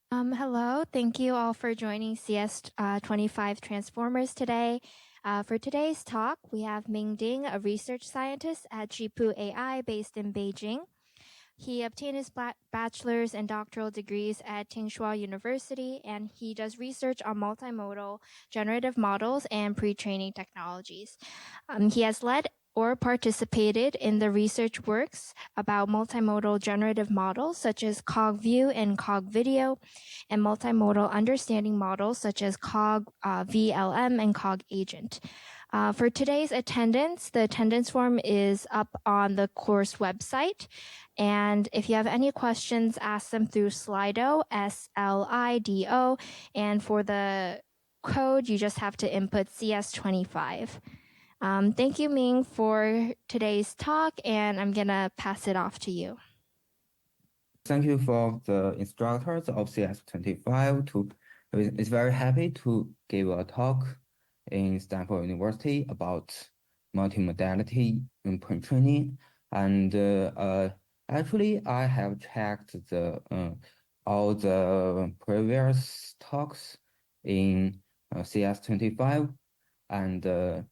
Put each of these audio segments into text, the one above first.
Hello, thank you all for joining CS25 Transformers today. For today's talk, we have Ming Ding, a research scientist at Zhipu AI based in Beijing. He obtained his bachelor's and doctoral degrees at Tsinghua University, and he does research on multimodal generative models and pre-training technologies. He has led or participated in the research works about multimodal generative models such as CogView and CogVideo, and multimodal understanding models such as CogVLM and CogAgent. For today's attendance, the attendance form is up on the course website. And if you have any questions, ask them through Slido, SLIDO. And for the code, you just have to input CS25. Thank you, Ming, for today's talk, and I'm going to pass it off to you. Thank you for the instructors of CS25. It's very happy to give a talk in Stanford University about multimodality in pre-training. And actually, I have checked all the previous talks in CS25, and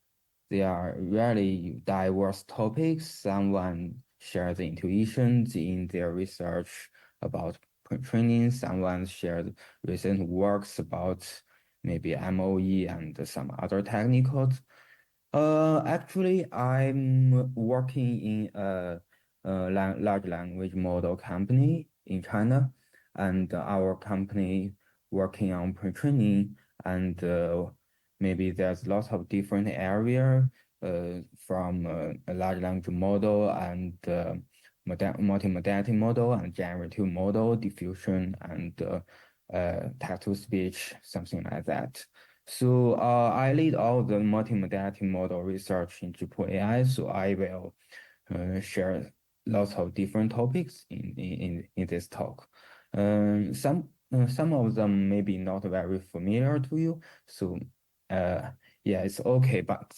they are really diverse topics. Someone shared the intuitions in their research about training. Someone shared recent works about maybe MOE and some other technicals. Actually, I'm working in a large language model company in China, and our company working on pre-training, and maybe there's lots of different area from a large language model and multimodality model and generative model, diffusion and text-to-speech, something like that. So I lead all the multimodality model research in Zhipu AI, so I will share lots of different topics in this talk. Some of them may be not very familiar to you, so yeah, it's okay, but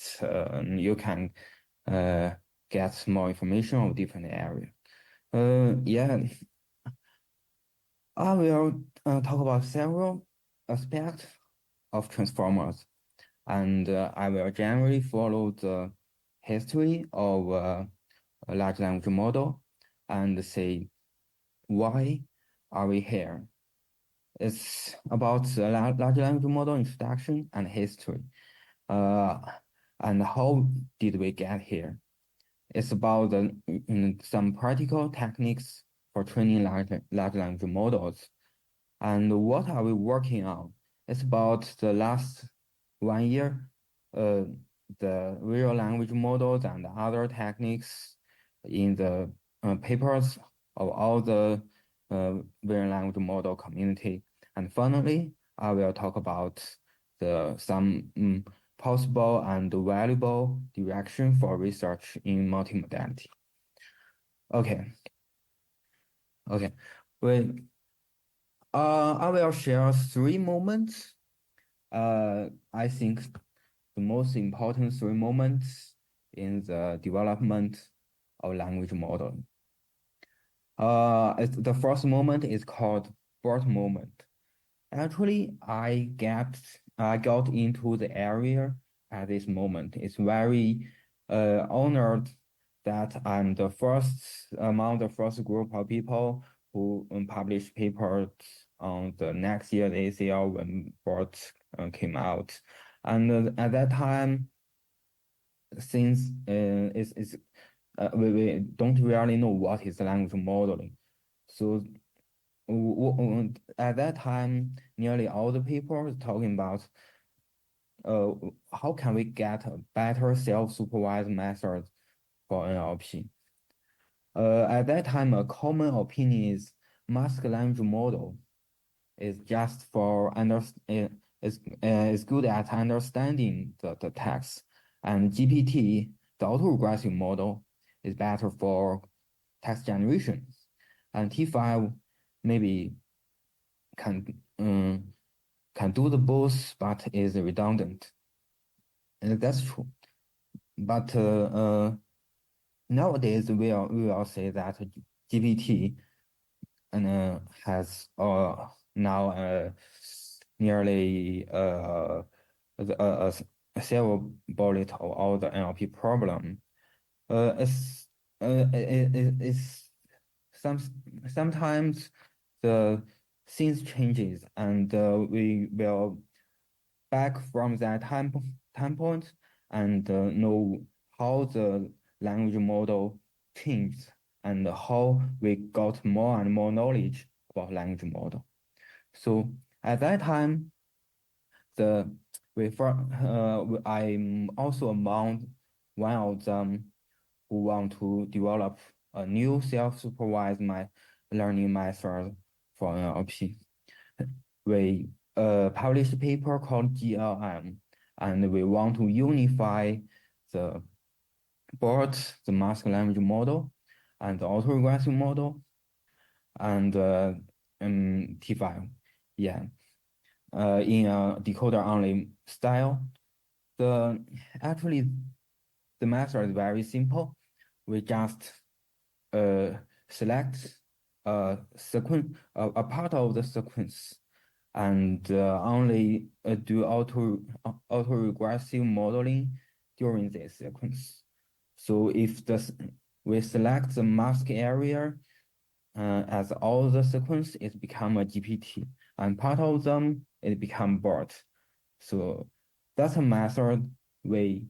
you can get more information on different areas. Yeah, I will talk about several aspects of transformers, and I will generally follow the history of a large language model and say why are we here. It's about the large language model introduction and history. And how did we get here? It's about some practical techniques for training large language models. And what are we working on? It's about the last 1 year, the real language models and other techniques in the papers of all the real language model community. And finally, I will talk about some possible and valuable direction for research in multimodality. Okay. Well, I will share 3 moments. I think the most important 3 moments in the development of language model. The first moment is called birth moment. Actually, I got into the area at this moment. It's very honored that I'm the first among the first group of people who published papers on the next year's ACL when BERT came out. And at that time, since we don't really know what is language modeling. So at that time, nearly all the people were talking about how can we get a better self-supervised method for NLP. At that time, a common opinion is mask language model is just for is good at understanding the text, and GPT, the autoregressive model, is better for text generation, and T5 maybe can do the both, but is redundant. And that's true. But nowadays we will say that GPT has now nearly a silver bullet of all the NLP problem. It's it's some sometimes the things changes and we will back from that time point and know how the language model changed and how we got more and more knowledge about language model. So at that time, the I'm also among one of them who want to develop a new self-supervised learning method for NLP. We published a paper called GLM, and we want to unify the BERT, the mask language model, and the autoregressive model, and T5, yeah, in a decoder-only style. Actually, the method is very simple. We just select a sequence, a part of the sequence, and only do autoregressive modeling during this sequence. So if we select the mask area as all the sequence, it become a GPT, and part of them it become BERT. So that's a method we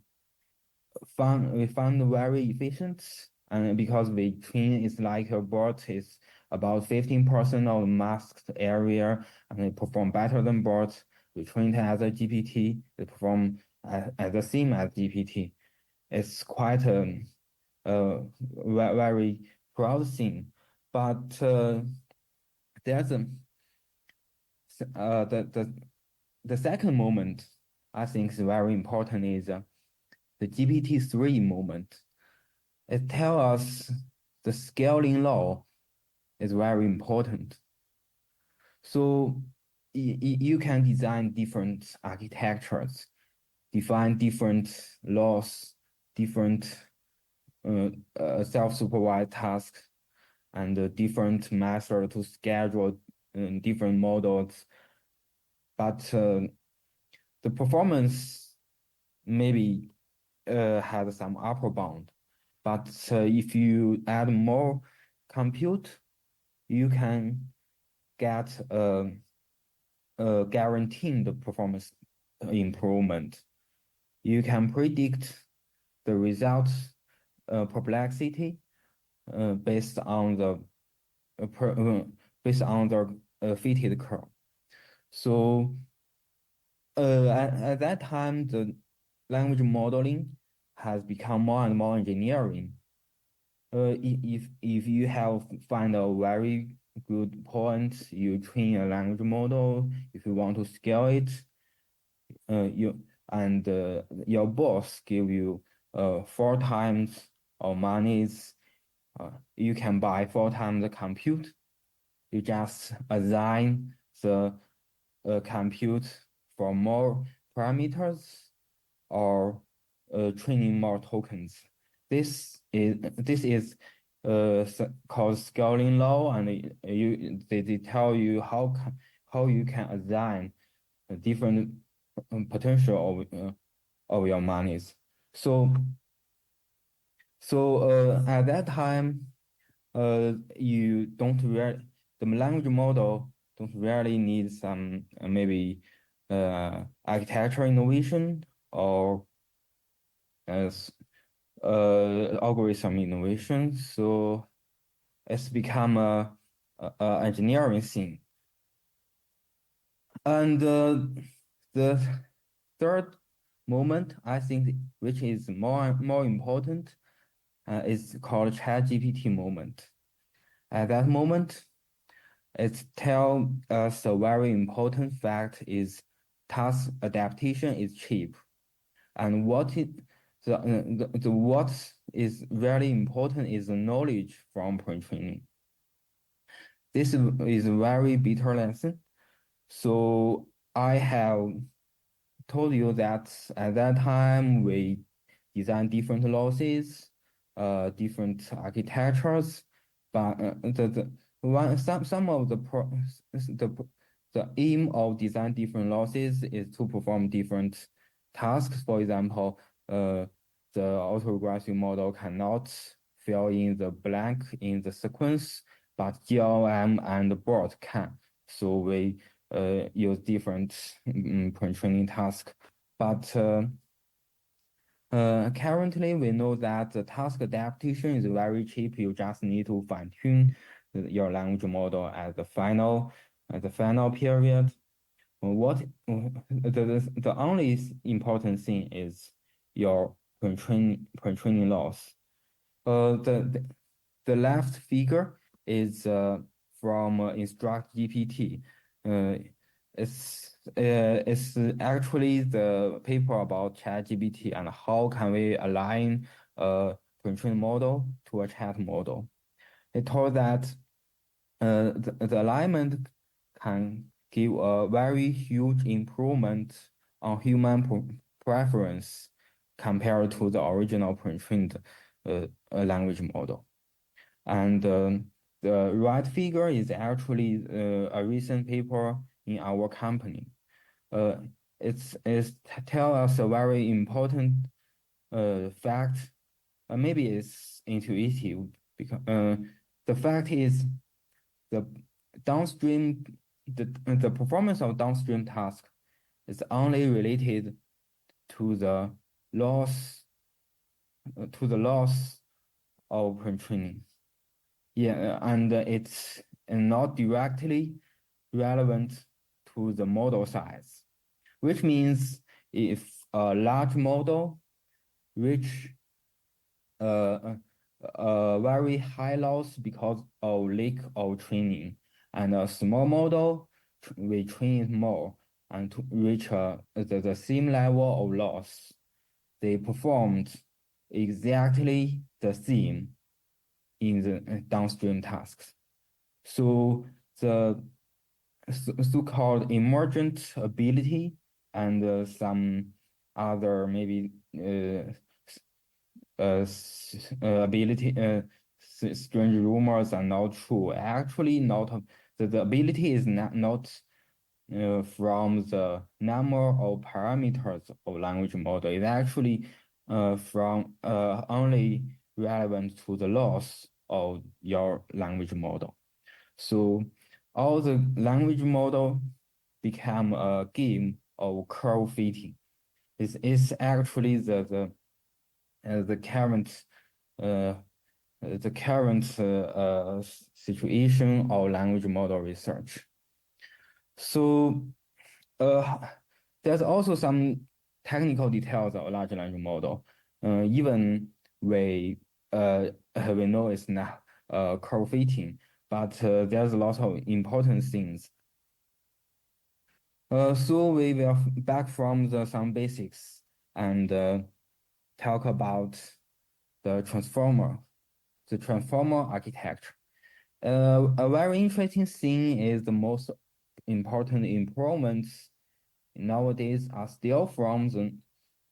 found very efficient, and because we train is like a BERT is about 15% of the masked area, and it perform better than BERT. We train it as a GPT, it perform as the same as GPT. It's quite a very proud thing, but there's the second moment I think is very important is the GPT-3 moment. It tells us the scaling law is very important. So you can design different architectures, define different laws, different self-supervised tasks, and different methods to schedule different models. But the performance maybe has some upper bound. But if you add more compute, you can get a guaranteed performance improvement. You can predict the results perplexity based on the fitted curve. So at that time, the language modeling has become more and more engineering. If you have find a very good point, you train a language model. If you want to scale it, your boss give you 4 times of monies. You can buy 4 times the compute. You just assign the compute for more parameters or training more tokens. This is called scaling law, and they tell you how you can assign different potential of your monies. So at that time, you don't really the language model don't really need some maybe architecture innovation or algorithm innovation. So it's become a engineering thing. And the third moment, I think, which is more important, is called ChatGPT moment. At that moment, it tells us a very important fact is task adaptation is cheap. And what is very important is the knowledge from pre-training. This is a very bitter lesson. So I have told you that at that time we designed different losses, different architectures, but some of the the aim of design different losses is to perform different tasks. For example, the autoregressive model cannot fill in the blank in the sequence, but GLM and BERT can. So we use different pre-training tasks. But currently, we know that the task adaptation is very cheap. You just need to fine-tune your language model at the final period. What the only important thing is your pre-training loss. The left figure is from Instruct GPT. It's actually the paper about ChatGPT and how can we align a pre-trained model to a chat model. It told that the alignment can give a very huge improvement on human preference compared to the original pre-trained language model. And the right figure is actually a recent paper in our company. It's tell us a very important fact. Maybe it's intuitive because the fact is the the performance of downstream task is only related to the loss of pre-training. Yeah, and it's not directly relevant to the model size, which means if a large model reach a very high loss because of lack of training, and a small model we train it more and to reach the same level of loss, they performed exactly the same in the downstream tasks. So the so-called emergent ability and some other maybe ability strange rumors are not true. Actually, not the ability is not from the number of parameters of language model. It's actually from only relevant to the loss of your language model. So all the language model become a game of curve fitting. It's actually the current situation of language model research. So there's also some technical details of large language model. Even we know it's not curve fitting, but there's a lot of important things. So we will back from some basics and talk about the transformer architecture. A very interesting thing is the most important improvements nowadays are still from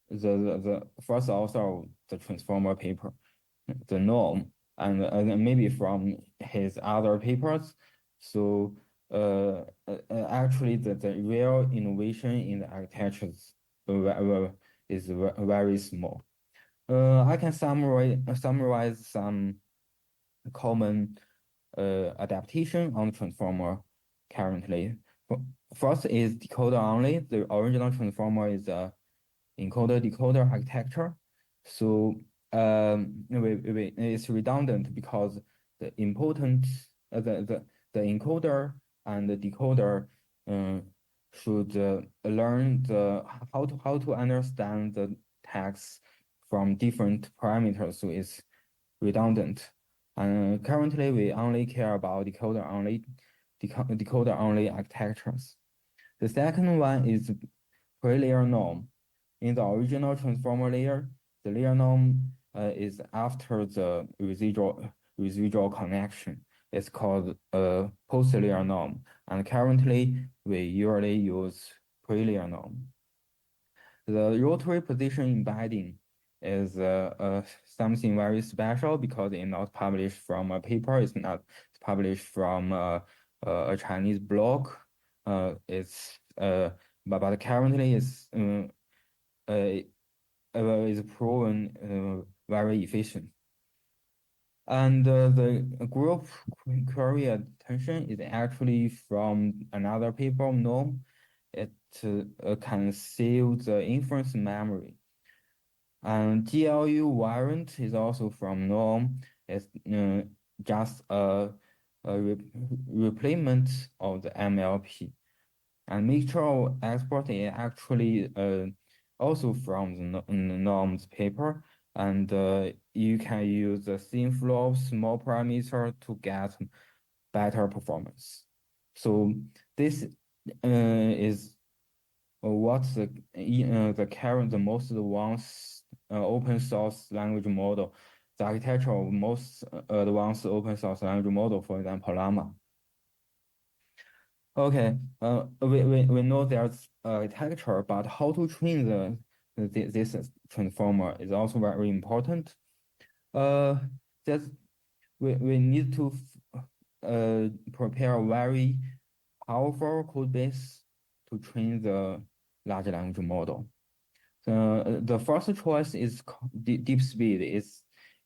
the first author of the transformer paper, the norm, and maybe from his other papers. So actually the real innovation in the architectures is very small. I can summarize some common adaptation on transformer currently. First is decoder only. The original transformer is a encoder-decoder architecture. So it's redundant because the important the encoder and the decoder should learn how to understand the text from different parameters. So it's redundant. And currently, we only care about decoder only architectures. The second one is pre-layer norm. In the original transformer layer, the layer norm is after the residual connection. It's called a post-layer norm. And currently, we usually use pre-layer norm. The rotary position embedding is something very special because it's not published from a paper. It's not published from a Chinese blog. but currently is proven very efficient. And the group query attention is actually from another paper norm. It can save the inference memory. And GLU variant is also from norm. It's just a replacement of the MLP. And mixture of export is actually also from the norms paper. And you can use the thin flow of small parameter to get better performance. So this is what's the most advanced open source language model, the architecture of most advanced open source language model, for example, Llama. Okay, we know there's architecture, but how to train this transformer is also very important. That we need to prepare a very powerful code base to train the large language model. The first choice is DeepSpeed.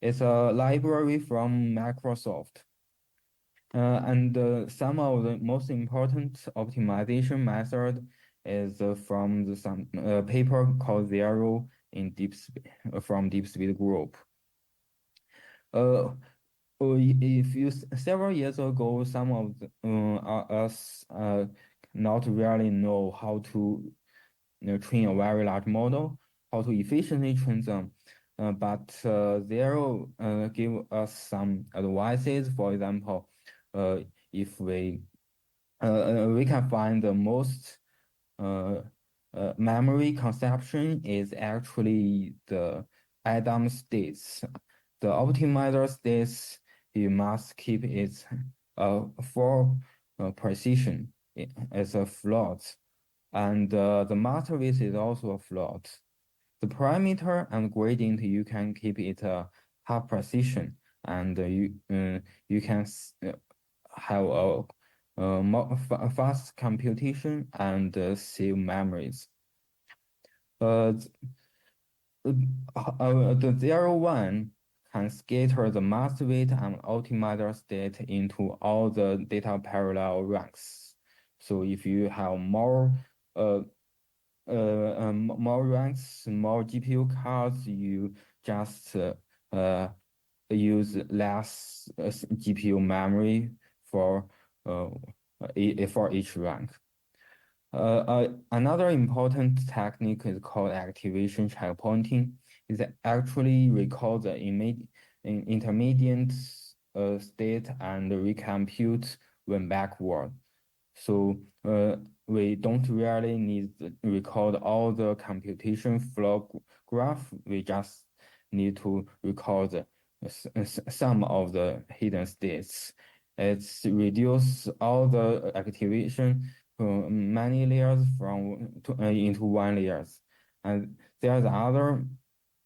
It's a library from Microsoft. And some of the most important optimization method is from some paper called Zero in DeepSpeed from DeepSpeed group. If you several years ago, some of us not really know how to train a very large model, how to efficiently train them. But Zero give us some advices. For example, if we can find the most memory consumption is actually the Adam states. The optimizer states you must keep its for precision as a float, and the master width is also a float. The parameter and gradient you can keep it half precision, and you can have a fast computation and save memories. The 0, 1 can scatter the master weight and optimizer state into all the data parallel ranks. So if you have more ranks, more GPU cards, you just use less GPU memory for each rank. Another important technique is called activation checkpointing. It actually records the intermediate state and recompute when backward. So we don't really need to record all the computation flow graph. We just need to record some of the hidden states. It's reduce all the activation many layers into one layers. And there's other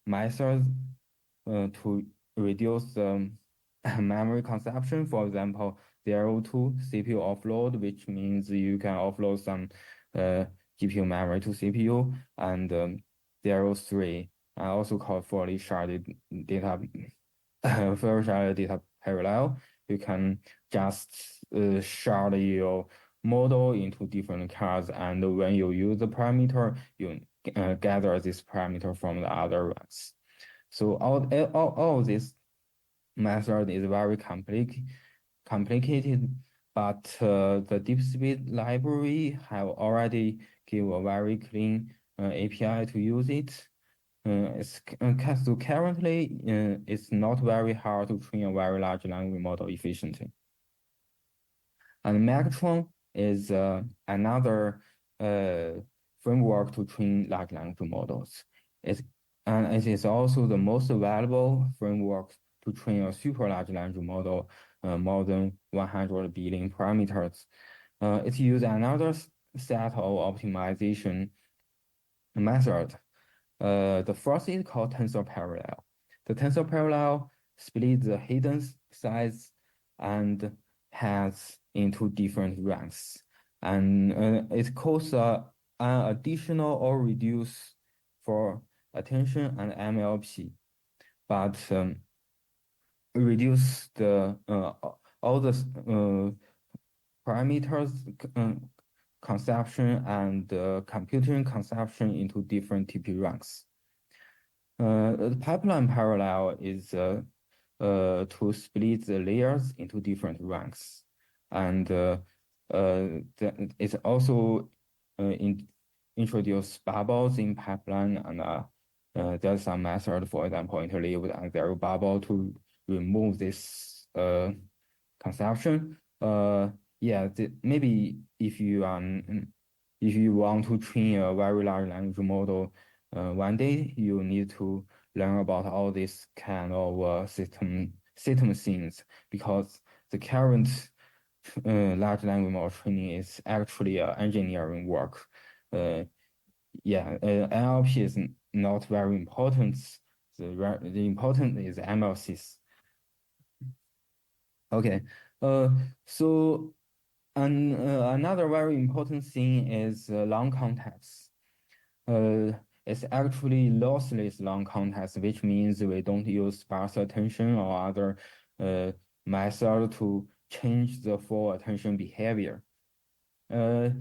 methods to reduce the memory consumption. For example, 0, 2 CPU offload, which means you can offload some GPU memory to CPU, and 0, 3, also called fully sharded data, fully sharded data parallel. You can just shard your model into different cards, and when you use the parameter, you gather this parameter from the other ones. So all this method is very complicated, but the DeepSpeed library have already give a very clean API to use it. So currently, it's not very hard to train a very large language model efficiently. And Megatron is another framework to train large language models. And it is also the most valuable framework to train a super large language model, more than 100 billion parameters. It uses another set of optimization method. The first is called tensor parallel. The tensor parallel splits the hidden size and has into different ranks. and it costs an additional or reduce for attention and MLP, but reduce the all the parameters consumption and computing consumption into different TP ranks. The pipeline parallel is to split the layers into different ranks, and it's also introduce bubbles in pipeline, and there's some method, for example, interleave and zero bubble to remove this consumption. Yeah, maybe if you want to train a very large language model, one day you need to learn about all this kind of system things, because the current large language model training is actually engineering work. Yeah, NLP is not very important. The important is MLCs. Okay. So another very important thing is long context. It's actually lossless long context, which means we don't use sparse attention or other method to change the full attention behavior. The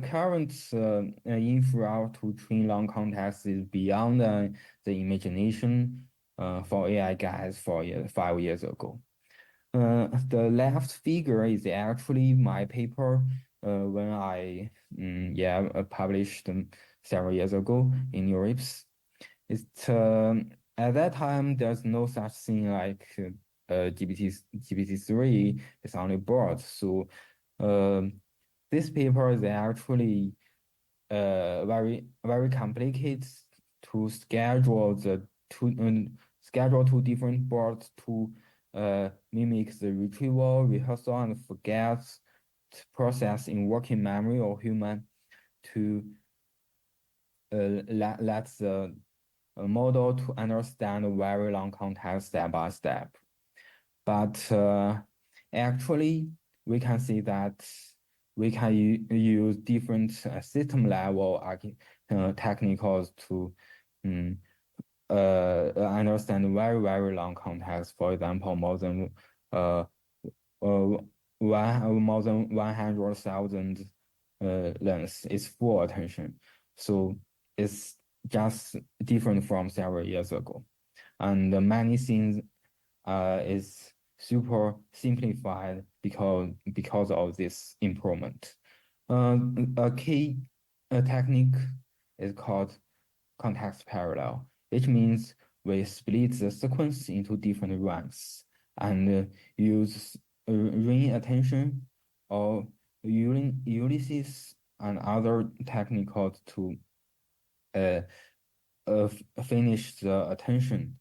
current infra to train long context is beyond the imagination for AI guys 5 years ago. The left figure is actually my paper when I published several years ago in Europe. It's at that time there's no such thing like GPT-3. It's only board. So this paper is actually very complicated to schedule two different boards to mimic the retrieval, rehearsal, and forget process in working memory or human to let the model to understand a very long context step by step. But actually, we can see that we can use different system level technicals to understand very long context. For example, more than 100,000 lengths is full attention. So it's just different from several years ago, and many things is super simplified because of this improvement. A key technique is called context parallel, which means we split the sequence into different ranks and use ring attention or Ulysses and other technicals to finish the attention.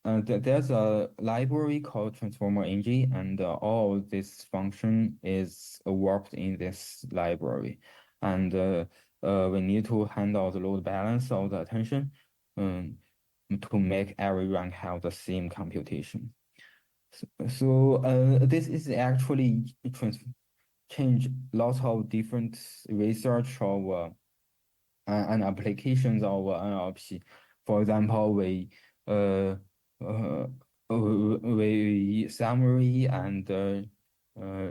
There's a library called Transformer Engine, and all this function is worked in this library. And we need to handle the load balance of the attention to make every rank have the same computation. So this is actually change lots of different research of and applications of NLP. For example, we summary and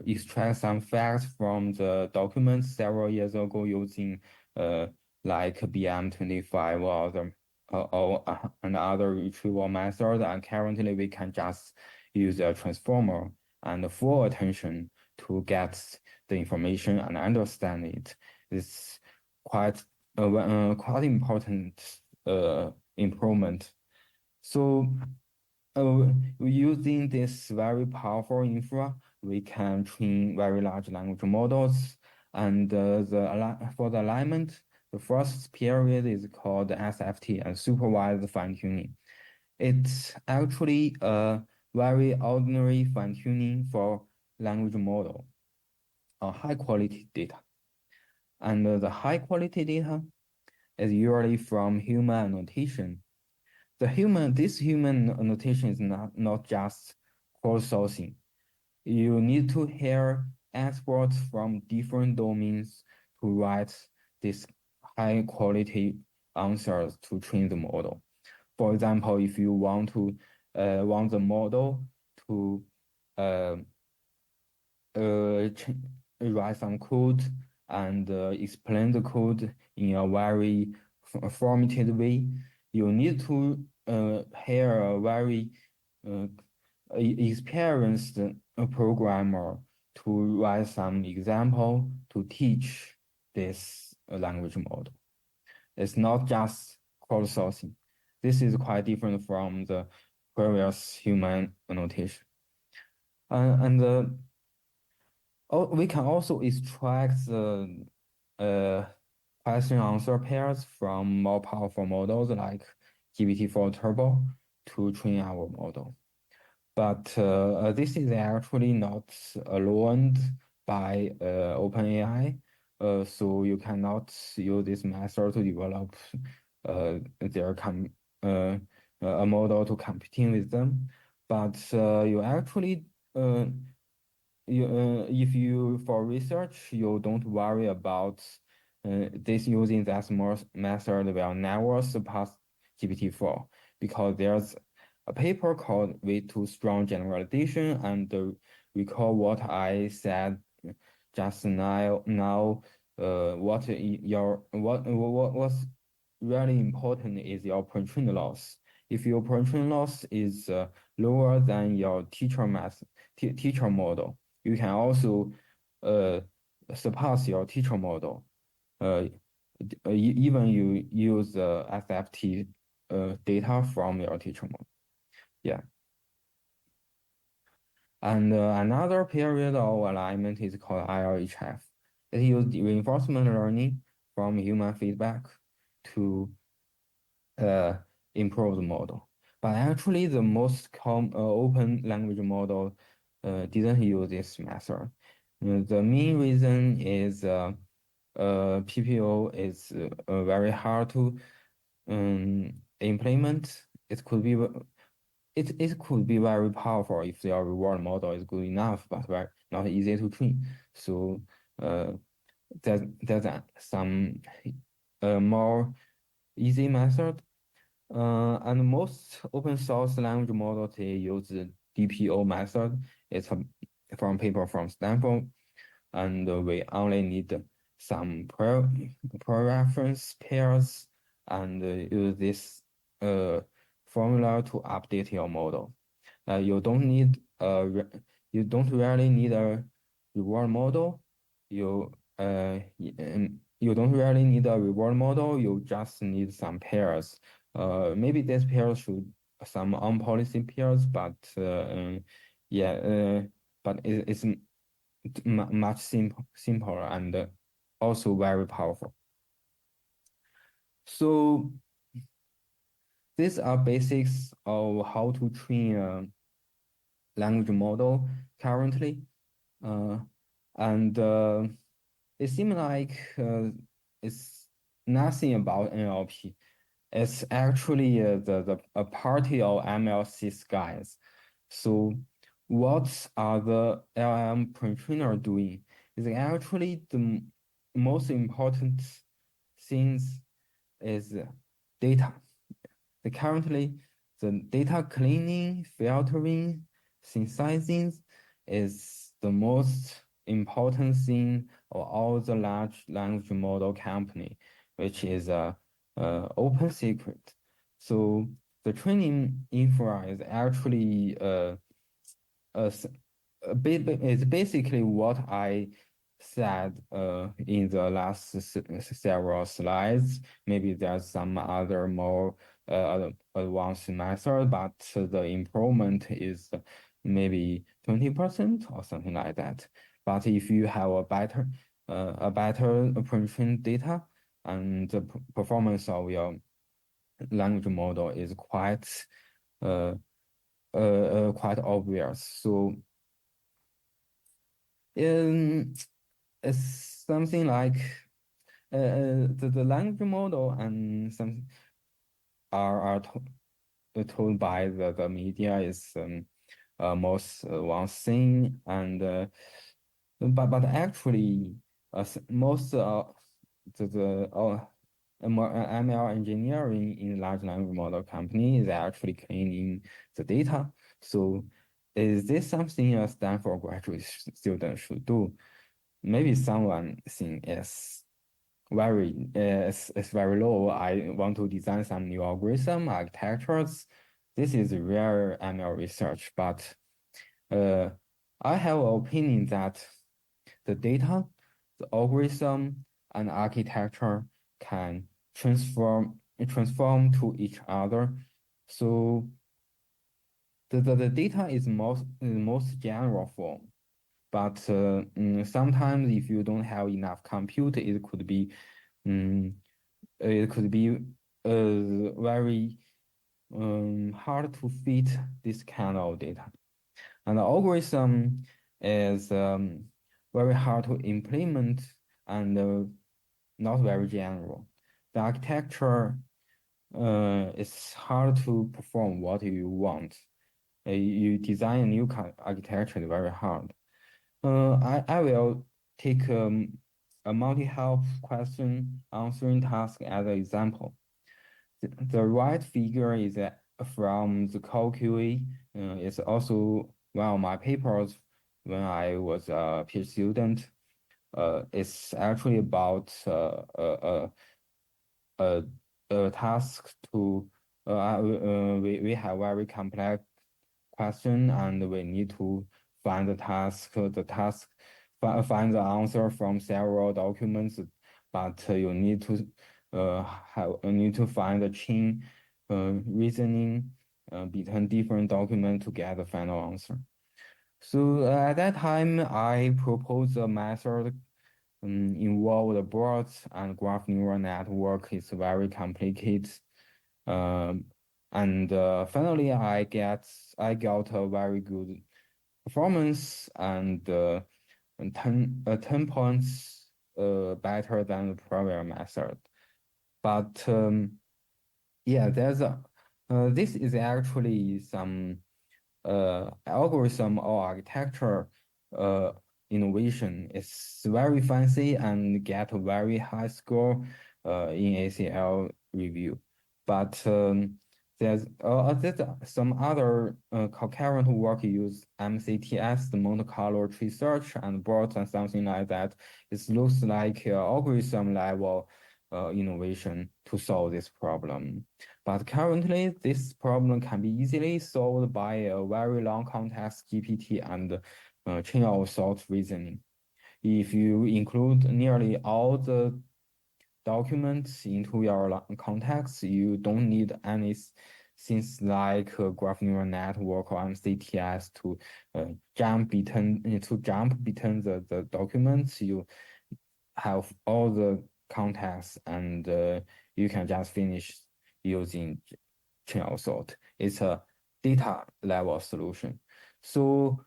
extract some facts from the documents several years ago using like BM25 or and other retrieval method, and currently we can just use a transformer and full attention to get the information and understand it. It's quite important improvement. So using this very powerful infra, we can train very large language models. And for the alignment, the first period is called SFT and supervised fine-tuning. It's actually a very ordinary fine-tuning for language model, high quality data. And the high quality data is usually from human annotation. This human annotation is not just crowdsourcing. you need to hire experts from different domains to write this high quality answers to train the model. For example, if you want the model to uh, write some code and explain the code in a very formatted way, you need to hire a very uh, experienced programmer to write some example to teach this language model. It's not just crowdsourcing. This is quite different from the previous human annotation. And we can also extract the uh, question answer pairs from more powerful models like GPT-4 Turbo to train our model. But this is actually not allowed by OpenAI, so you cannot use this method to develop their a model to competing with them. But you actually if you for research, you don't worry about this using that method will never surpass GPT-4 because there's a paper called Way Too Strong Generalization, and recall what I said just now. What's really important is your pre-trained loss. If your pre-trained loss is lower than your teacher model, you can also uh, surpass your teacher model. Uh, Even you use SFT data from your teacher model. Yeah. And another period of alignment is called IRHF. It uses reinforcement learning from human feedback to uh, improve the model. But actually, the most open language model didn't use this method. The main reason is PPO is very hard to implement. It could be very powerful if your reward model is good enough, but very not easy to train. So uh, there's some more easy method. And most open source language models they use the DPO method. It's from paper from Stanford, and we only need some pre-reference pairs and use this formula to update your model. You don't need you don't really need a reward model. You don't really need a reward model. You just need some pairs. Maybe this pair should some on-policy pairs, but yeah, but it's much simpler and also very powerful. So these are basics of how to train a language model currently. Uh, and it seems like it's nothing about NLP. It's actually a party of MLC skies. So what are the LLM pre-trainer doing? Is actually the most important things is data. Currently, the data cleaning, filtering, synthesizing is the most important thing of all the large language model company, which is a open secret. So the training infra is actually a, it's basically what I said in the last several slides. Maybe there's some other more advanced method, but the improvement is maybe 20% or something like that. But if you have a better pre-trained data and the performance of your language model is uh, quite obvious. So it's something like the language model and some are told by the media is most advanced thing, and but actually, most ML engineering in large language model company is actually cleaning the data. So, is this something a Stanford graduate student should do? Maybe someone think it's very low. I want to design some new algorithm architectures. This is rare ML research, but uh, I have an opinion that the data, the algorithm, and architecture can transform to each other. So the data is most general form. But sometimes if you don't have enough compute, um, it could be very hard to fit this kind of data. And the algorithm is very hard to implement and not very general. The architecture is hard to perform what you want. You design a new architecture is very hard. I will take a multi-help question answering task as an example. The right figure is from the CogQA. It's also one of my papers when I was a PhD student. It's actually about a, a task to we have very complex question and we need to find find the answer from several documents, but you need to find a chain reasoning between different documents to get the final answer. So at that time, I proposed a method involved broad and graph neural network. It's very complicated. Um, and finally, I got a very good performance and 10 points better than the prior method. But yeah, this is actually some algorithm or architecture uh, innovation. It's very fancy and get a very high score in ACL review. But there's some other concurrent work use MCTS, the Monte Carlo tree search, and BERT and something like that. It looks like algorithm level innovation to solve this problem. But currently, this problem can be easily solved by a very long context GPT and chain of thought reasoning. If you include nearly all the documents into your context, you don't need any things like graph neural network or MCTS to jump between the documents. You have all the context and you can just finish using chain of thought. It's a data level solution. So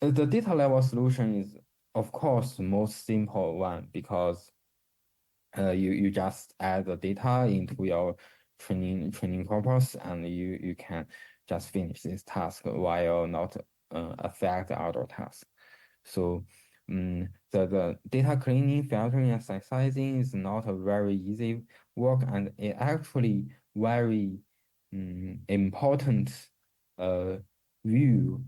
the data level solution is, of course, the most simple one because you just add the data into your training purpose and you can just finish this task while not affect other tasks. So the data cleaning, filtering, and synthesizing is not a very easy work, and it actually very important view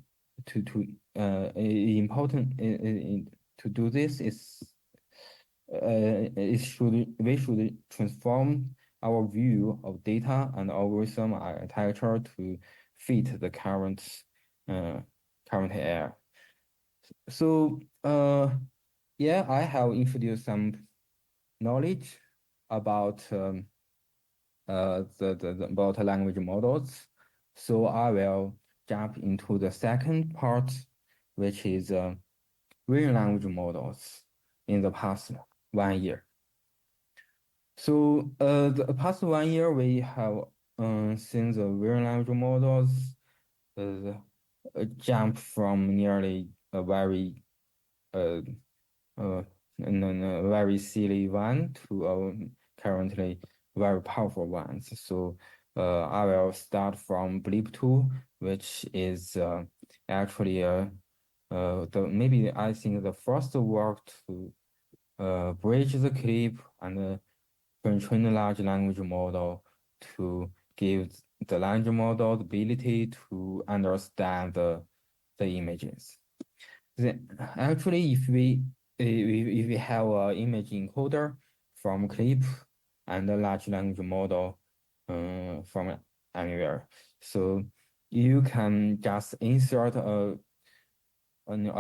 to important to do this is we should transform our view of data and algorithm architecture to fit the current era. So yeah, I have introduced some knowledge about about language models. So I will jump into the second part, which is real language models in the past 1 year. So the past 1 year we have seen the real language models jump from nearly a very uh, very silly one to currently very powerful ones. So I will start from Blip 2. which is actually maybe I think the first work to bridge the clip and train a large language model to give the language model the ability to understand the images. Then, actually, if we have an image encoder from clip and a large language model from anywhere, so you can just insert a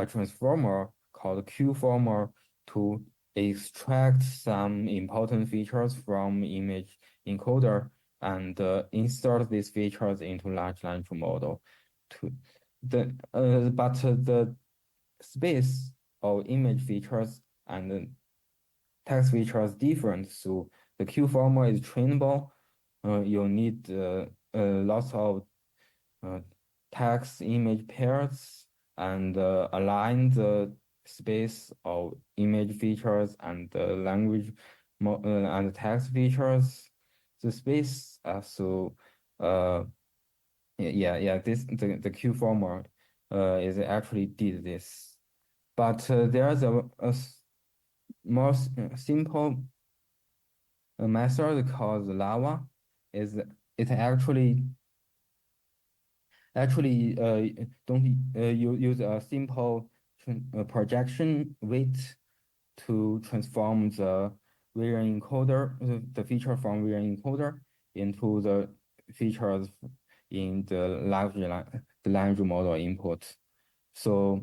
transformer called Q-former to extract some important features from image encoder and insert these features into large language model. But the space of image features and text features different. So the Q-former is trainable. You need lots of text image pairs and align the space of image features and the language and text features. The space so this the Q-former is actually did this, but there's a more simple method called lava. Is it actually don't you use a simple projection weight to transform the vision encoder, the feature from vision encoder into the features in the language model input. So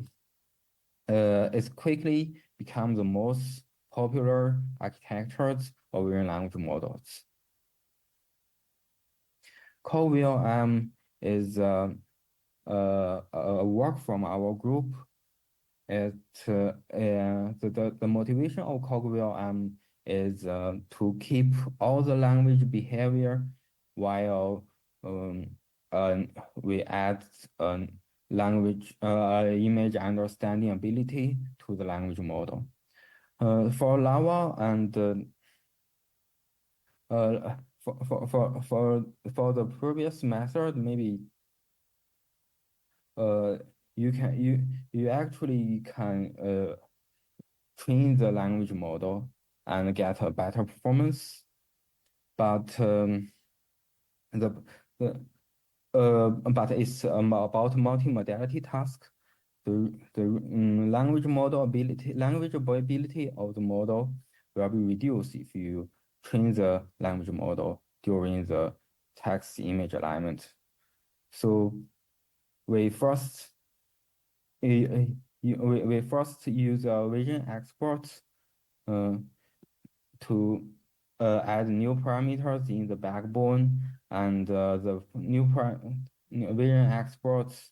it quickly becomes the most popular architectures of vision language models. CogVLM is a work from our group. The motivation of CogVLM is to keep all the language behavior while we add language image understanding ability to the language model. For Lava and for the previous method, maybe you actually can train the language model and get a better performance, but but it's about multimodality task. The language ability of the model will be reduced if you train the language model during the text image alignment. So we first use a vision export to add new parameters in the backbone, and the new vision exports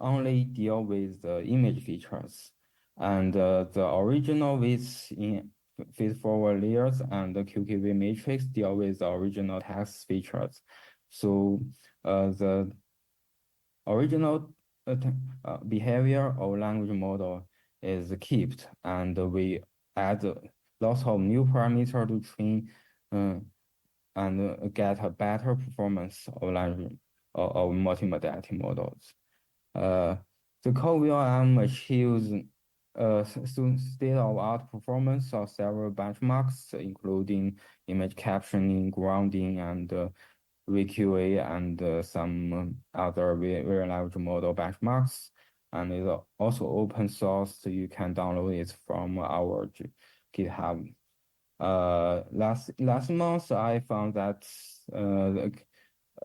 only deal with the image features, and the original widths in feed-forward layers and the QKV matrix deal with the original text features. So the original behavior of language model is kept, and we add lots of new parameters to train and get a better performance of language of multimodality models. The CogVLM achieves state-of-art performance of several benchmarks, including image captioning, grounding, and VQA, and some other very large model benchmarks. And it's also open source, so you can download it from our GitHub. Last month, I found that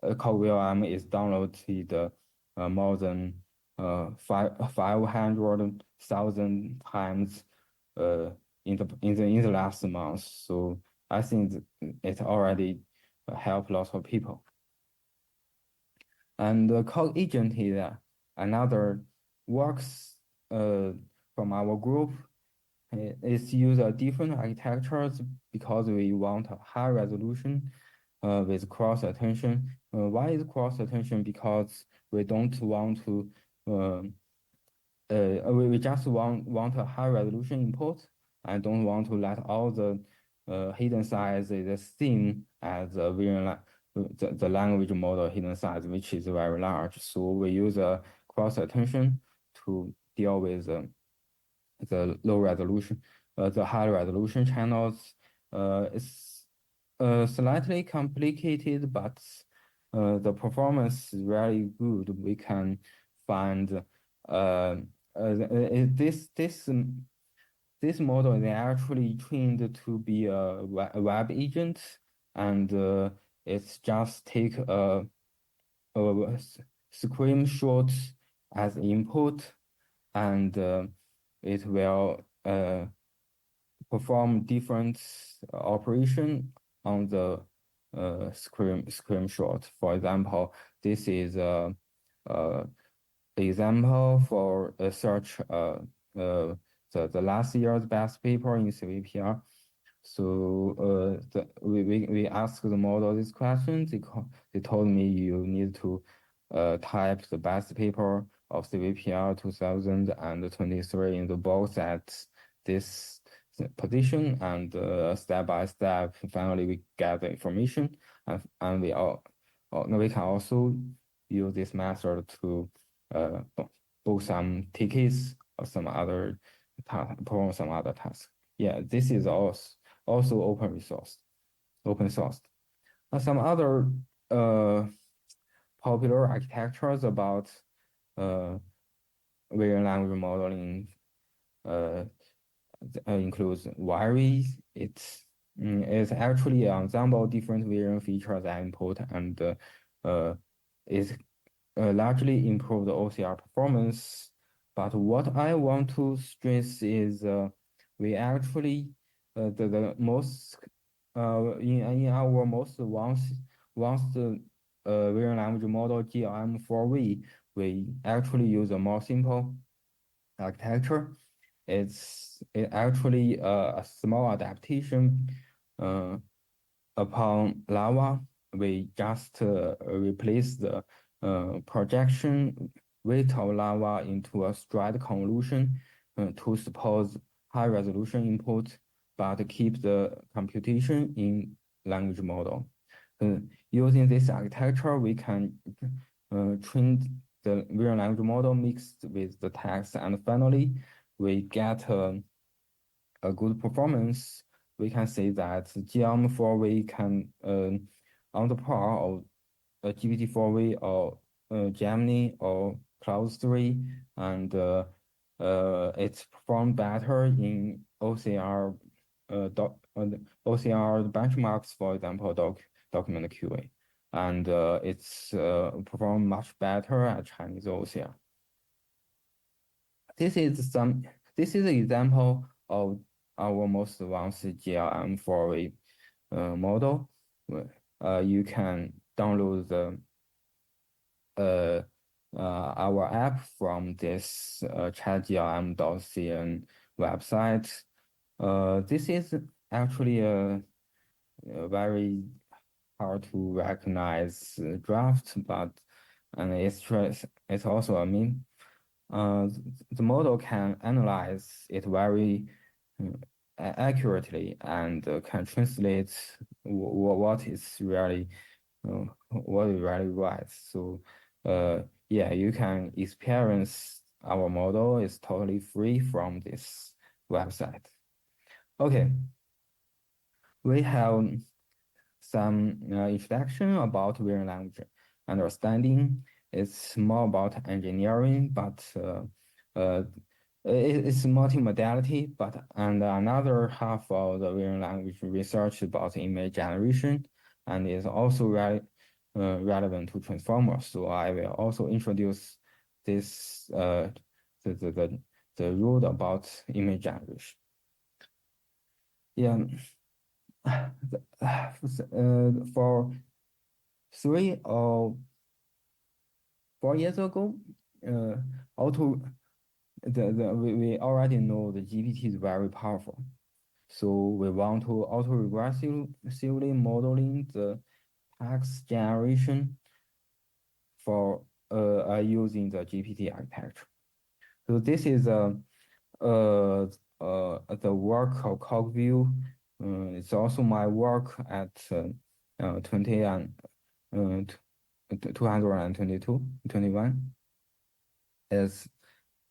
CogVLM is downloaded more than 500,000 times in the last month. So I think it already helped lots of people. And CogAgent is another works from our group. It's use a different architectures because we want a high resolution with cross attention. Why is cross attention? Because we don't want to we just want a high resolution input. I don't want to let all the hidden size is the same as the the language model hidden size, which is very large. So we use a cross attention to deal with the low resolution, the high resolution channels. It's slightly complicated, but the performance is very good. We can find this model is actually trained to be a web agent, and it's just take a screenshot as input, and it will perform different operation on the screenshot. For example, this is a example for a search the last year's best paper in CVPR. So we asked the model these questions. They told me you need to type the best paper of CVPR 2023 in the box at this position, and step by step, finally we get the information, and we can also use this method to book some tickets or some other perform some other tasks. Yeah, this is also open source. Some other popular architectures about vision language modeling includes Wiry. It's actually an ensemble of different vision features and input, and is largely improved OCR performance. But what I want to stress is we actually the most in our most advanced vision language model GLM-4V, we actually use a more simple architecture. It's actually a small adaptation upon Lava. We just replace the projection weight of Lava into a straight convolution to support high resolution input, but keep the computation in language model. Using this architecture, we can train the vision language model mixed with the text, and finally, we get a good performance. We can say that GLM-4V can on the par of GPT-4V or Gemini or Cloud 3, and it's performed better in OCR OCR benchmarks, for example, document QA, and it's performed much better at Chinese OCR. This is an example of our most advanced GLM-4V model. You can download our app from this chatglm.cn website. This is actually a very hard to recognize draft, but it's also a meme. The model can analyze it very accurately and can translate what is really right. So yeah, you can experience our model. Is totally free from this website. Okay, we have some introduction about vision language understanding. It's more about engineering, but it's multimodality. And another half of the vision language research about image generation, and is also relevant to transformers. So I will also introduce this the rule about image generation. Yeah, for 3 or 4 years ago, we already know the GPT is very powerful. So we want to auto-regressively modeling the text generation for using the GPT architecture. So this is the work of CogView. It's also my work at 221 is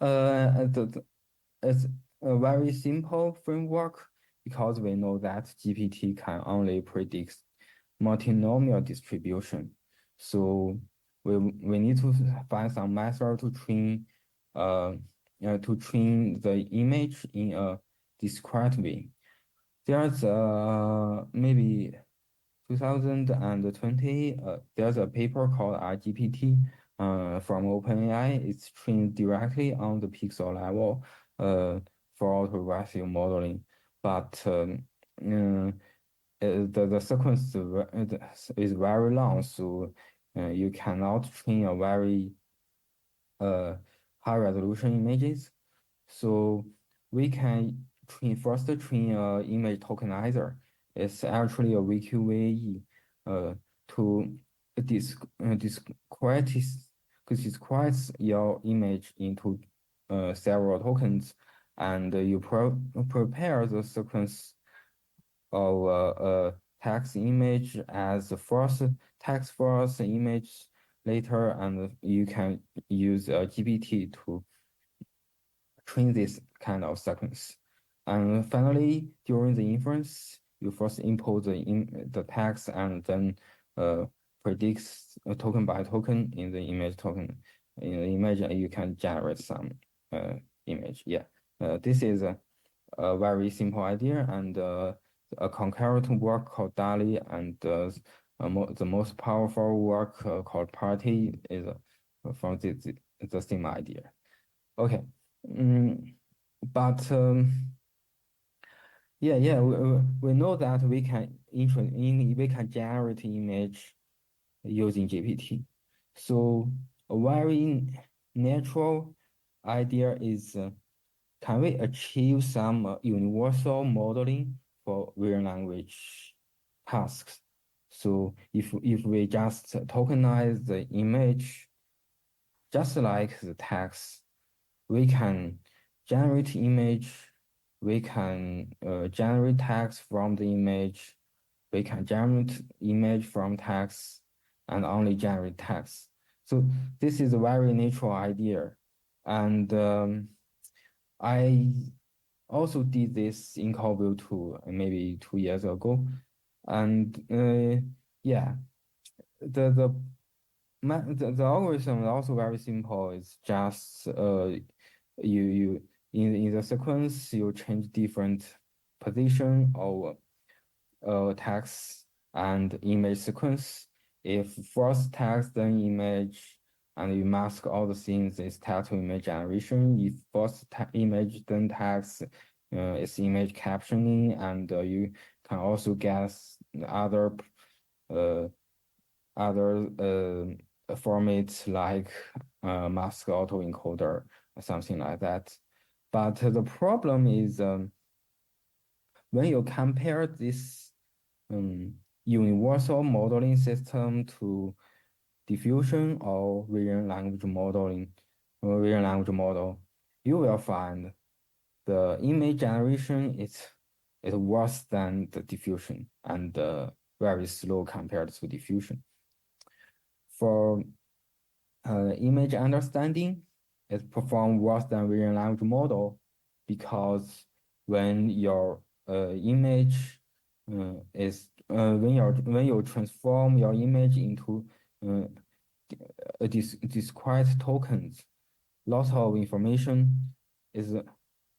it's a very simple framework because we know that GPT can only predict multinomial distribution. So we need to find some method to train the image in a discrete way. There's maybe 2020, there's a paper called RGPT from OpenAI. It's trained directly on the pixel level for autoregressive modeling, but the sequence is very long, so you cannot train a very high resolution images. So we can first train a image tokenizer. It's actually a VQAE to discrete your image into several tokens, and you prepare the sequence of text image as the first text first, image later, and you can use GPT to train this kind of sequence. And finally, during the inference, you first import the text and then predicts token by token in the image token. In the image, you can generate some image. Yeah, this is a very simple idea, and a concurrent work called DALI and the most powerful work called Party is from the same idea. Okay. But yeah, we know that we can generate image using GPT. So a very natural idea is can we achieve some universal modeling for real language tasks? So if we just tokenize the image just like the text, we can generate image, we can generate text from the image, we can generate image from text, and only generate text. So this is a very natural idea. And I also did this in CogView 2, maybe 2 years ago. And yeah, the algorithm is also very simple. It's just you in the sequence you change different position of text and image sequence. If first text then image and you mask all the things, it's text to image generation. If first image then text, it's image captioning, and you can also guess other formats like mask autoencoder or something like that. But the problem is when you compare this universal modeling system to diffusion or vision language modeling, vision language model, you will find the image generation is worse than the diffusion and very slow compared to diffusion. For image understanding, it performs worse than vision language model because when your image is when you transform your image into discrete tokens, lots of information is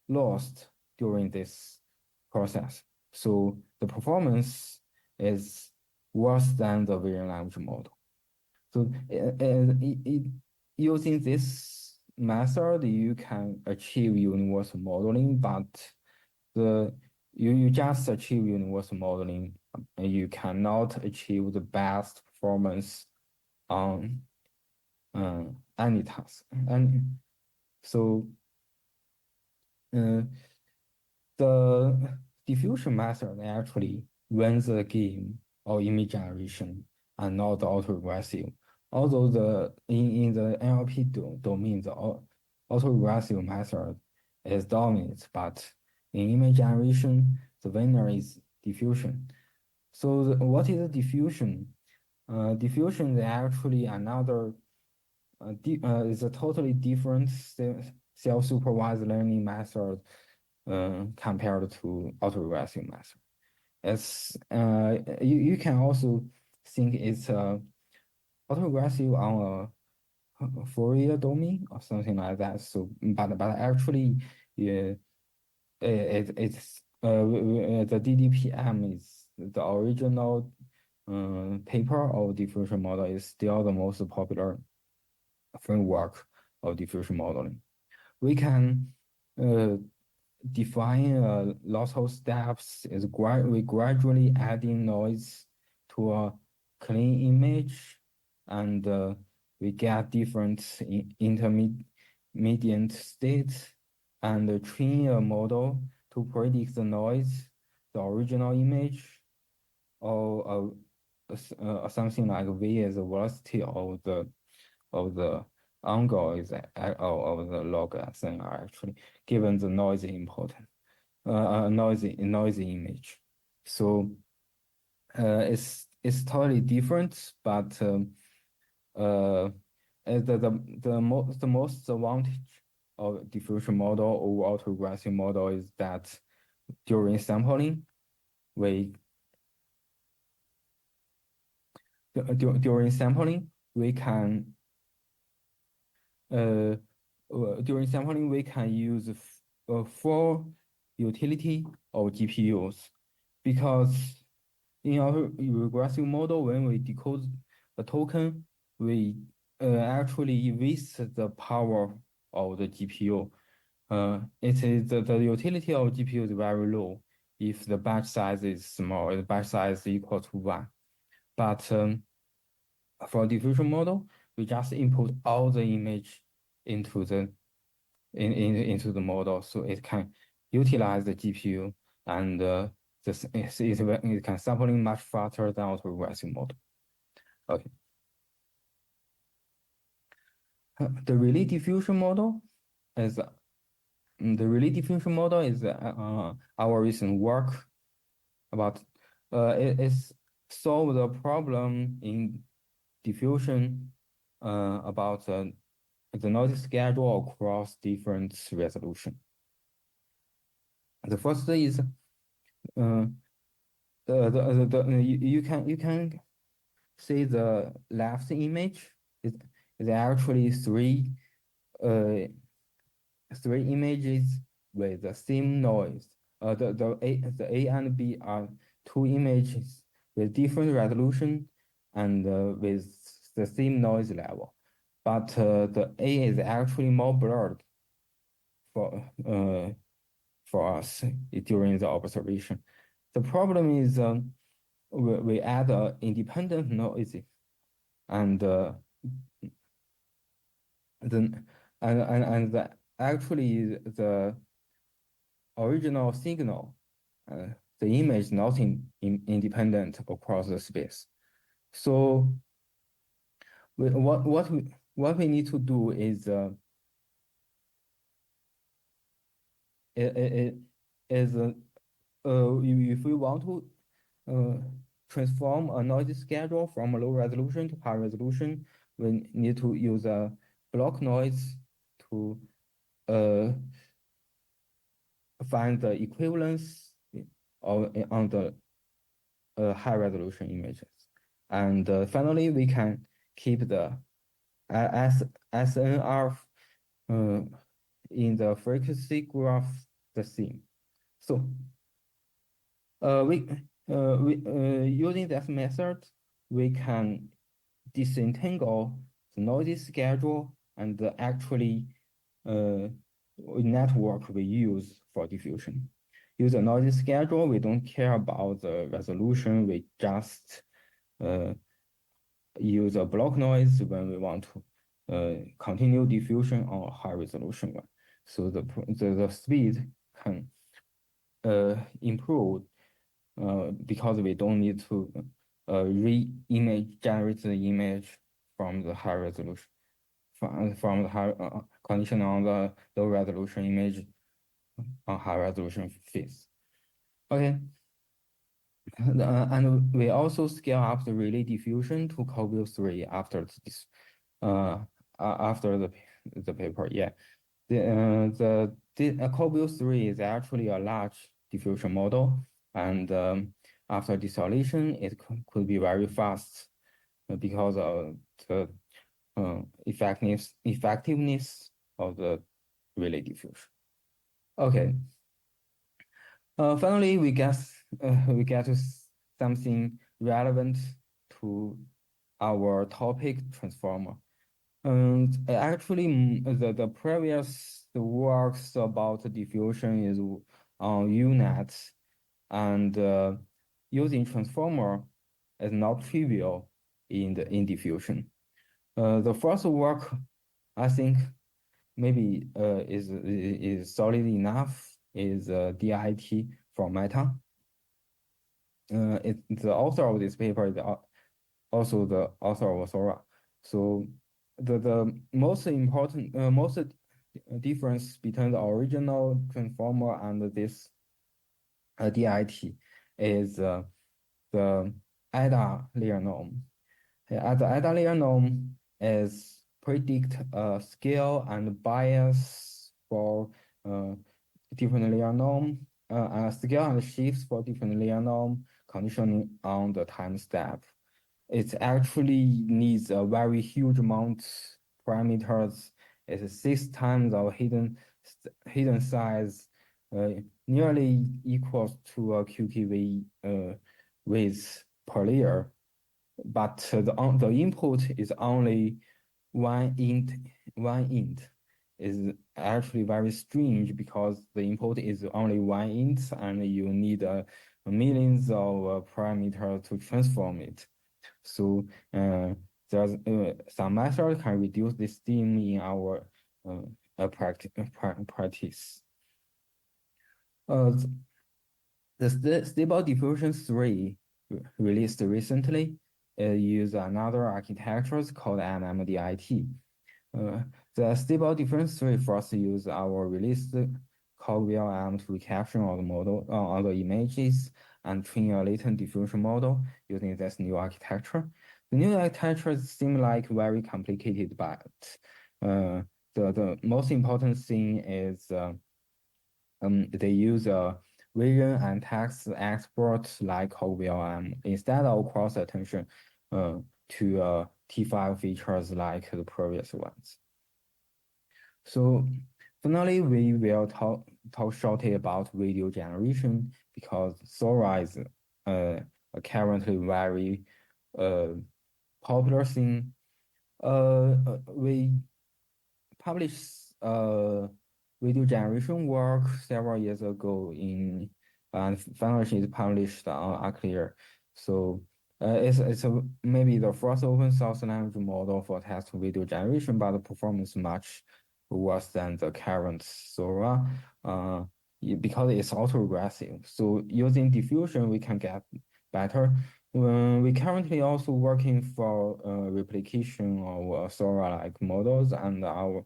lost during this process. So the performance is worse than the vision language model. So using this method, you can achieve universal modeling, but you just achieve universal modeling, you cannot achieve the best performance on any task. And so the diffusion method actually wins the game of image generation and not the autoregressive. Although in the NLP domain, the autoregressive method is dominant, but in image generation, the winner is diffusion. So what is the diffusion? Diffusion is actually another is a totally different self-supervised learning method compared to autoregressive method. It's you can also think it's autoregressive on a Fourier domain or something like that. So, but actually, yeah, it's the DDPM is the original paper of diffusion model is still the most popular framework of diffusion modeling. We can define lots of steps. We gradually adding noise to a clean image, and we get different intermediate states, and train a model to predict the noise, the original image, or something like V is the velocity of the angle is of the log SNR actually, given the noisy important noisy image. So it's totally different, but the most advantage of diffusion model or autoregressive model is that during sampling, we during sampling we can during sampling we can use full utility of GPUs, because in our regressive model, when we decode a token, we actually waste the power of the GPU. It is the utility of GPU is very low if the batch size is small, the batch size is equal to 1. But for diffusion model, we just input all the image into the into the model, so it can utilize the GPU, and it can sampling much faster than autoregressive model. Okay. The relay diffusion model is our recent work about it is solve the problem in diffusion about the noise schedule across different resolution. The first is you can see the left image is actually three images with the same noise. The A and B are two images with different resolution and with the same noise level. But the A is actually more blurred for us during the observation. The problem is we add independent noise, and then actually the original signal, the image is not independent across the space. So what we need to do is if we want to transform a noise schedule from a low resolution to high resolution, we need to use a block noise to find the equivalence on the high resolution images. And finally, we can keep the SNR in the frequency graph the same. So we using that method, we can disentangle the noise schedule and the actually network we use for diffusion. Use a noise schedule, we don't care about the resolution, we just use a block noise when we want to continue diffusion on a high resolution one. So the speed can improve because we don't need to generate the image from the high resolution, from the high condition on the low resolution image on high resolution phase. Okay. and we also scale up the relay diffusion to CogView 3 after the paper. Yeah, the CogView 3 is actually a large diffusion model, and after dissolution, it could be very fast because of the effectiveness of the relay diffusion. Okay. Finally, we get to something relevant to our topic transformer. And actually, the previous works about diffusion is on UNet, and using transformer is not trivial in diffusion. The first work, I think, maybe is solid enough is DIT from Meta. The author of this paper is also the author of Sora. So the most important most difference between the original transformer and this DIT is the ADA layer norm. The ADA layer norm is predict scale and bias for different layer norm, scale and shifts for different layer norm conditioning on the time step. It actually needs a very huge amount parameters. It's 6 times our hidden size, nearly equals to a QKV width per layer. But the input is only one int is actually very strange because the input is only one int and you need millions of parameters to transform it. So there's some method can reduce this theme in our practice. The Stable Diffusion 3 released recently use another architecture called MMDIT. The Stable Diffusion 3 first use our released CogVLM to recapture all the model all the images and train a latent diffusion model using this new architecture. The new architecture seems like very complicated, but the most important thing is they use vision and text export like CogVLM instead of cross attention to T5 features like the previous ones. So finally, we will talk shortly about video generation because Sora is currently very popular thing. We published video generation work several years ago and finally it's published on Aclear. So it's maybe the first open source language model for text video generation, but the performance much worse than the current Sora because it's autoregressive. So using diffusion, we can get better. We currently also working for replication of Sora-like models, and our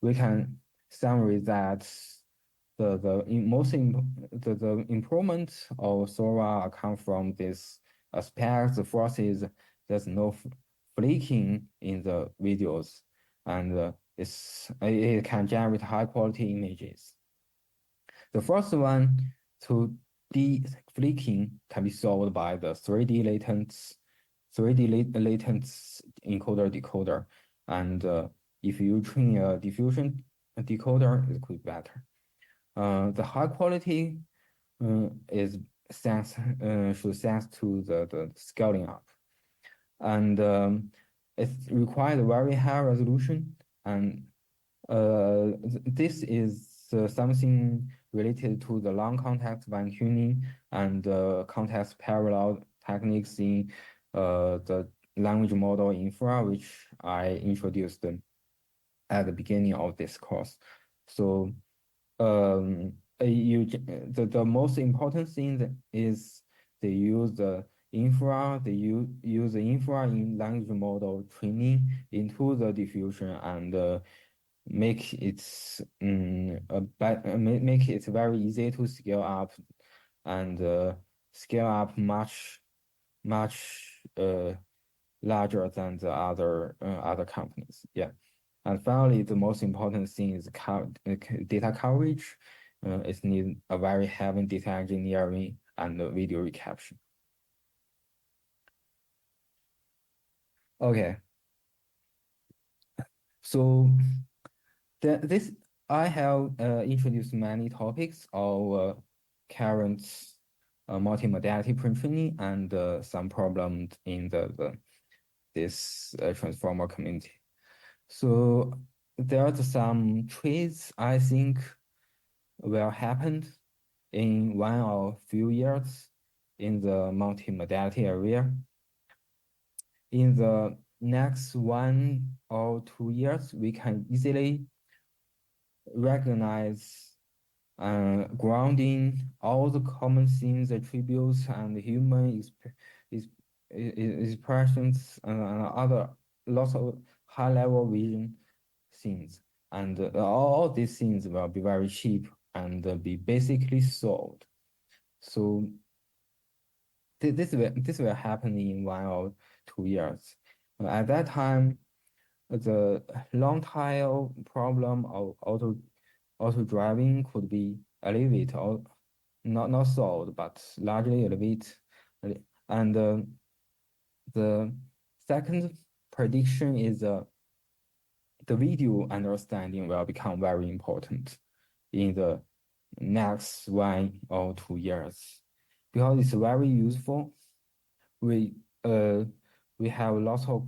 we can summarize that the improvement of Sora come from this aspect. The first is there's no flicking in the videos, and it can generate high quality images. The first one, to de-flicking, can be solved by the 3D latent encoder decoder, and if you train a diffusion decoder, it could be better. The high quality is thanks to the scaling up, and it requires very high resolution, and this is something related to the long context fine tuning and context parallel techniques in the language model infra, which I introduced at the beginning of this course. So the most important thing is they use the infra, use the infra in language model training into the diffusion and make it very easy to scale up and scale up much larger than the other companies. Yeah. And finally, the most important thing is data coverage. It needs a very heavy data engineering and video recapture. Okay. So this I have introduced many topics of current multimodality pre-training and some problems in this transformer community. So there are some trends I think will happen in 1 or few years in the multimodality area. In the next 1 or 2 years, we can easily recognize grounding all the common themes, attributes, and human expressions and other lots of high-level vision things. And all these things will be very cheap and be basically solved. So this will happen in 1 or 2 years. At that time, the long tail problem of auto driving could be alleviated or not solved, but largely alleviated. And the second prediction is the video understanding will become very important in the next 1 or 2 years because it's very useful. We we have lots of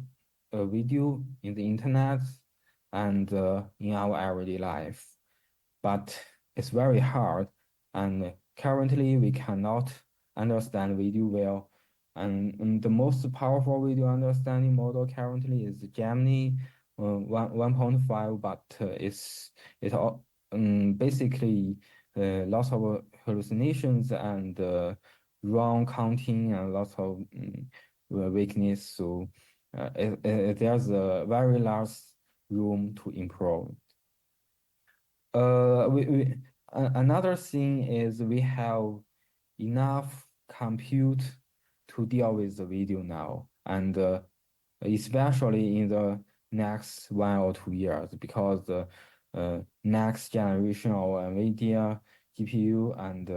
video in the internet and in our everyday life, but it's very hard. And currently, we cannot understand video well. And the most powerful video understanding model currently is Gemini 1.5, but it's all basically lots of hallucinations and wrong counting and lots of weakness. So there's a very large room to improve. Another thing is we have enough compute to deal with the video now, and especially in the next 1 or 2 years, because the next generation of NVIDIA GPU and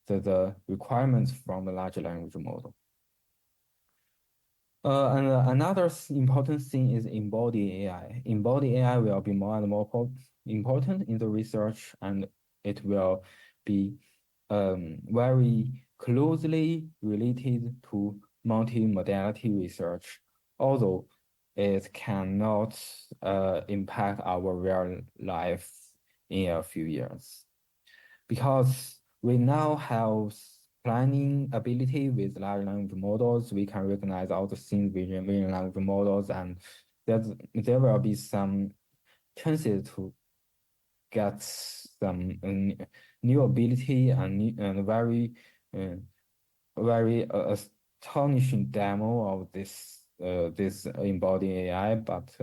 the requirements from the large language model. And another important thing is embodied AI. Embodied AI will be more and more important in the research, and it will be very closely related to multimodality research, although it cannot impact our real life in a few years. Because we now have planning ability with large language models, we can recognize all the scenes within language models, and there will be some chances to get some new ability and very astonishing demo of this embodied AI, but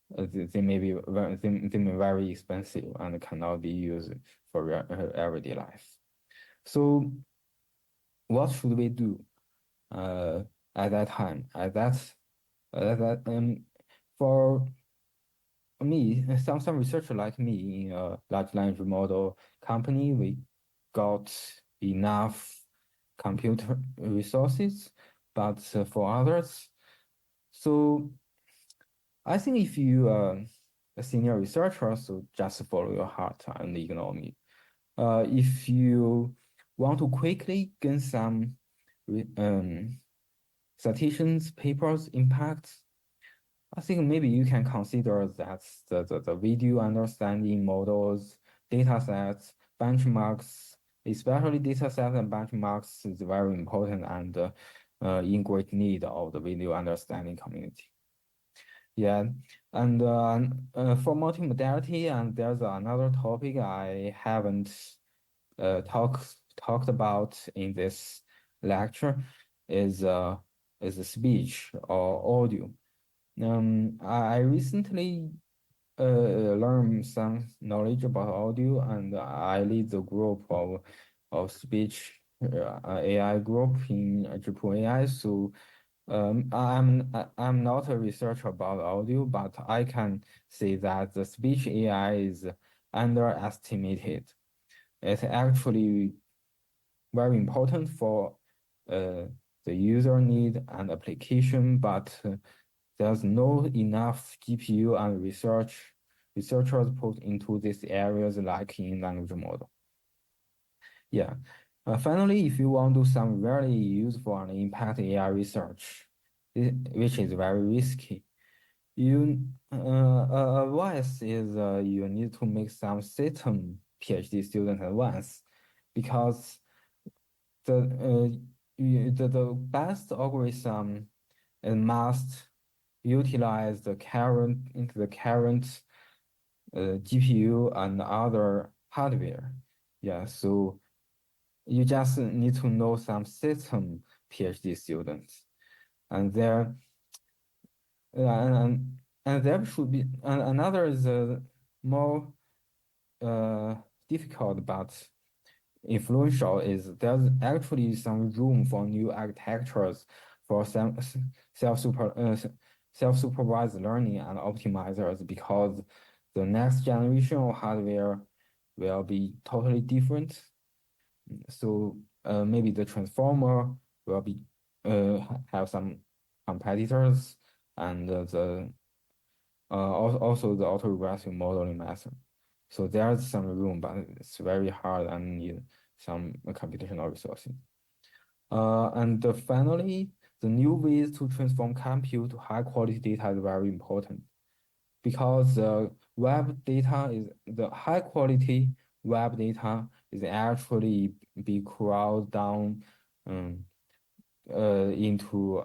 they may be very expensive and cannot be used for everyday life. So what should we do at that time? For me, some researcher like me in a large language model company, we got enough computer resources, but for others, so I think if you are a senior researcher, so just follow your heart and ignore me. If you want to quickly gain some citations, papers, impacts, I think maybe you can consider that the video understanding models, data sets, benchmarks, especially data sets and benchmarks is very important and in great need of the video understanding community. Yeah, and for multimodality, and there's another topic I haven't talked about in this lecture is speech or audio. I recently learn some knowledge about audio, and I lead the group of speech AI group in Zhipu AI. So I'm not a researcher about audio, but I can say that the speech AI is underestimated. It's actually very important for the user need and application, but there's no enough GPU and researchers put into these areas like in language model. Yeah. Finally, if you want to do some very useful and impact AI research, which is very risky, advice is you need to make some system PhD student at once, because the best algorithm must utilize the current GPU and other hardware. Yeah, so you just need to know some system PhD students, and there and there should be another is more difficult but influential is there's actually some room for new architectures for some self-supervised learning and optimizers, because the next generation of hardware will be totally different. So maybe the transformer will be have some competitors, and also the autoregressive modeling method. So there's some room, but it's very hard and need some computational resources. And finally, the new ways to transform compute to high quality data is very important, because web data is the high quality web data is actually be crawled down into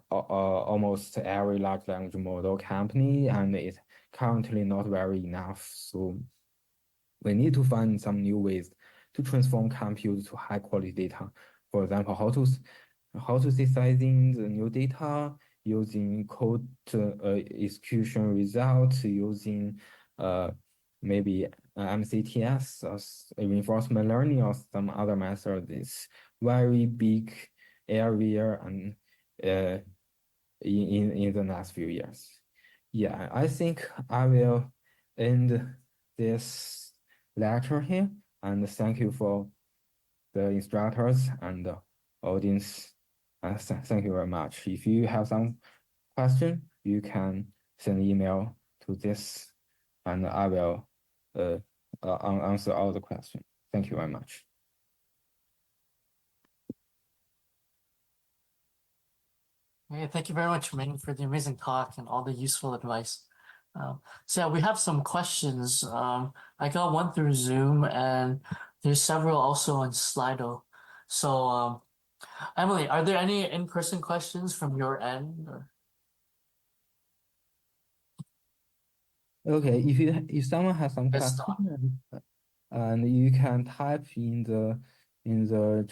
almost every large language model company, and it's currently not very enough. So we need to find some new ways to transform compute to high quality data. For example, how to synthesizing the new data using code execution results, using maybe MCTS or reinforcement learning or some other method. It's very big area and in the next few years. Yeah, I think I will end this lecture here, and thank you for the instructors and the audience. Thank you very much. If you have some question, you can send email to this, and I will answer all the questions. Thank you very much. Okay, thank you very much, Ming, for the amazing talk and all the useful advice. So yeah, we have some questions. I got one through Zoom, and there's several also on Slido. So Emily, are there any in-person questions from your end? Or? Okay, if someone has some question, and you can type in the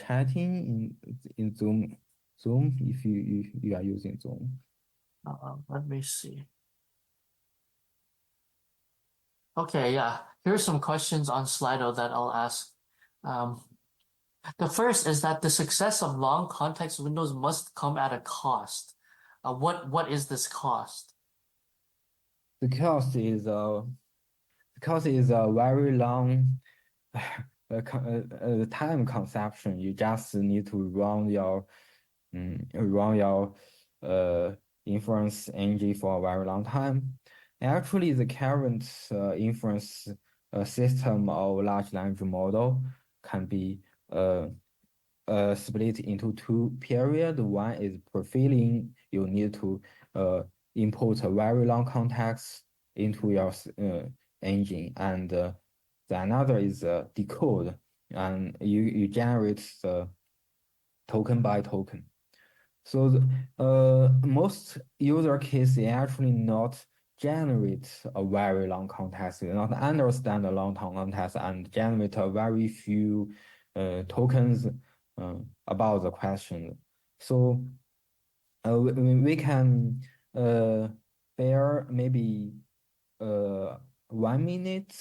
chatting in Zoom if you are using Zoom. Let me see. Okay, yeah. Here's some questions on Slido that I'll ask. The first is that the success of long context windows must come at a cost. What is this cost? The cost is a very long time consumption. You just need to run your inference engine for a very long time. Actually, the current inference system of large language model can be split into two periods. One is profiling. You need to import a very long context into your engine, and the another is decode, and you generate the token by token. So most user cases actually not generate a very long context, not understand a long context, and generate a very few tokens about the question. So we can bear maybe 1 minute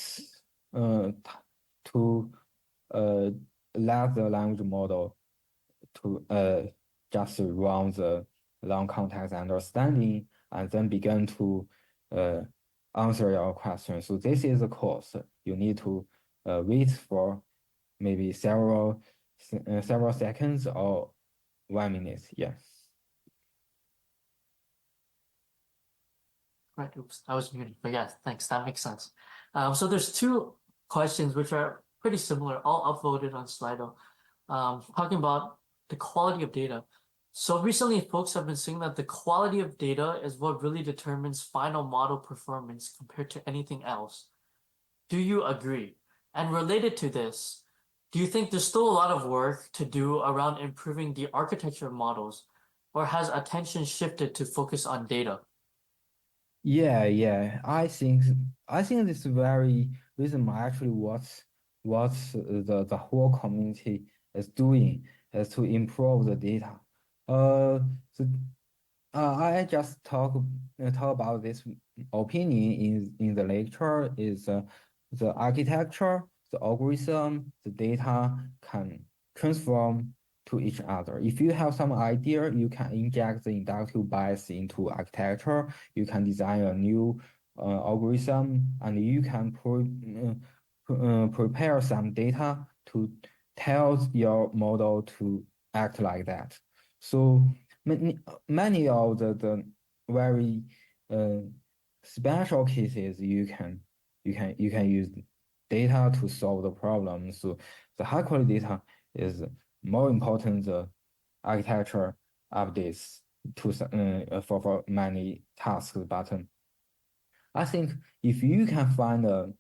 to let the language model to just run the long context understanding and then begin to answer your question. So this is a course. You need to wait for maybe several seconds or 1 minute. Yeah. Right, oops, I was muted, but yes, thanks, that makes sense. So there's two questions which are pretty similar, all upvoted on Slido, talking about the quality of data. So recently, folks have been saying that the quality of data is what really determines final model performance compared to anything else. Do you agree? And related to this, do you think there's still a lot of work to do around improving the architecture of models, or has attention shifted to focus on data? Yeah. I think this is very reasonable. Actually, what the whole community is doing is to improve the data. So I just talk about this opinion in the lecture is the architecture, the algorithm, the data can transform to each other. If you have some idea, you can inject the inductive bias into architecture. You can design a new algorithm, and you can prepare some data to tell your model to act like that. So many of the very special cases you can use data to solve the problem. So the high quality data is more important the architecture updates to for many tasks. But I think if you can find a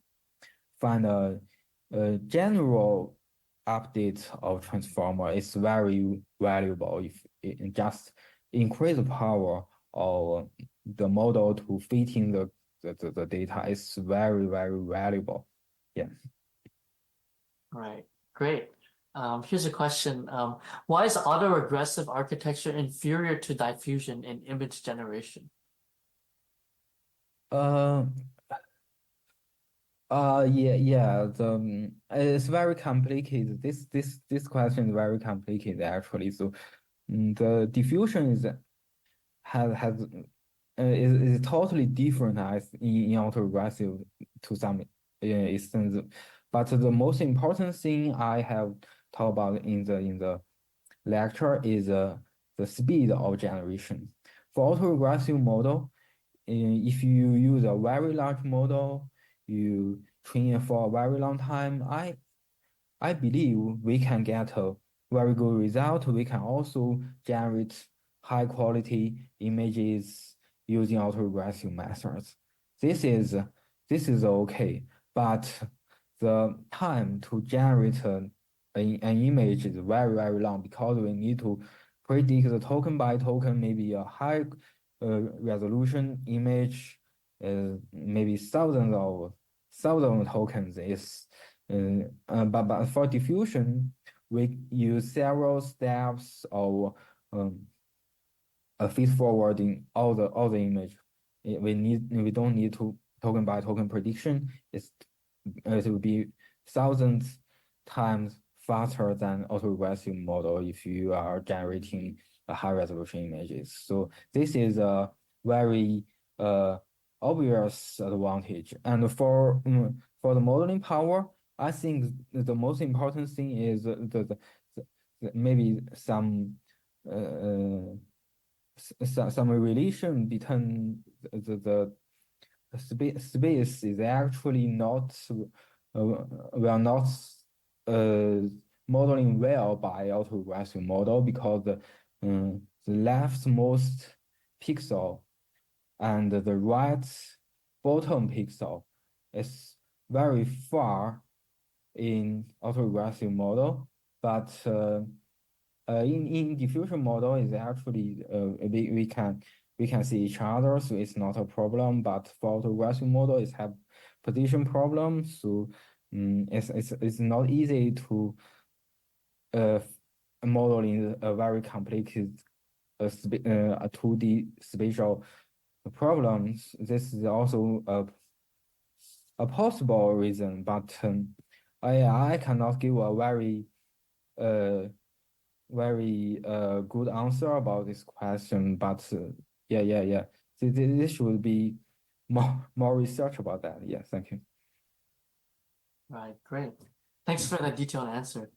general update of transformer, it's very valuable. If it just increase the power of the model to fit in the data, is very valuable. Yeah. Right, great. Here's a question. Why is autoregressive architecture inferior to diffusion in image generation? Uh, yeah. It's very complicated. This question is very complicated actually. So, the diffusion is totally different as in autoregressive to some extent. But the most important thing I have talked about in the lecture is the speed of generation. For autoregressive model, if you use a very large model, you train it for a very long time, I believe we can get a very good result. We can also generate high quality images using autoregressive methods. This is okay, but the time to generate an image is very long because we need to predict the token by token, maybe a high resolution image, maybe thousands of tokens is but for diffusion, we use several steps of feed forwarding all the image. We don't need to token by token prediction. It will be thousands times faster than autoregressive model if you are generating a high resolution images. So this is a very obvious advantage. And for the modeling power, I think the most important thing is maybe some relation between the space is actually not we are not modeling well by autoregressive model because the leftmost pixel and the right bottom pixel is very far in autoregressive model, but in diffusion model is actually we can see each other, so it's not a problem. But for autoregressive model, it have position problems, so it's not easy to modeling a very complicated 2D spatial problems. This is also a possible reason, but I cannot give a very good answer about this question. But yeah. This should be more research about that. Yeah, thank you. Right, great. Thanks for that detailed answer.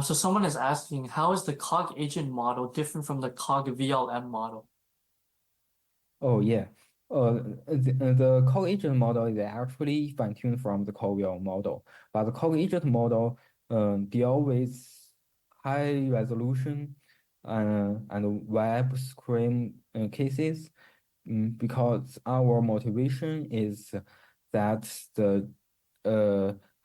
So someone is asking, how is the CogAgent model different from the CogVLM model? Oh yeah. The CogAgent model is actually fine-tuned from the CogView model, but the CogAgent model deal with high resolution and web screen cases, because our motivation is that the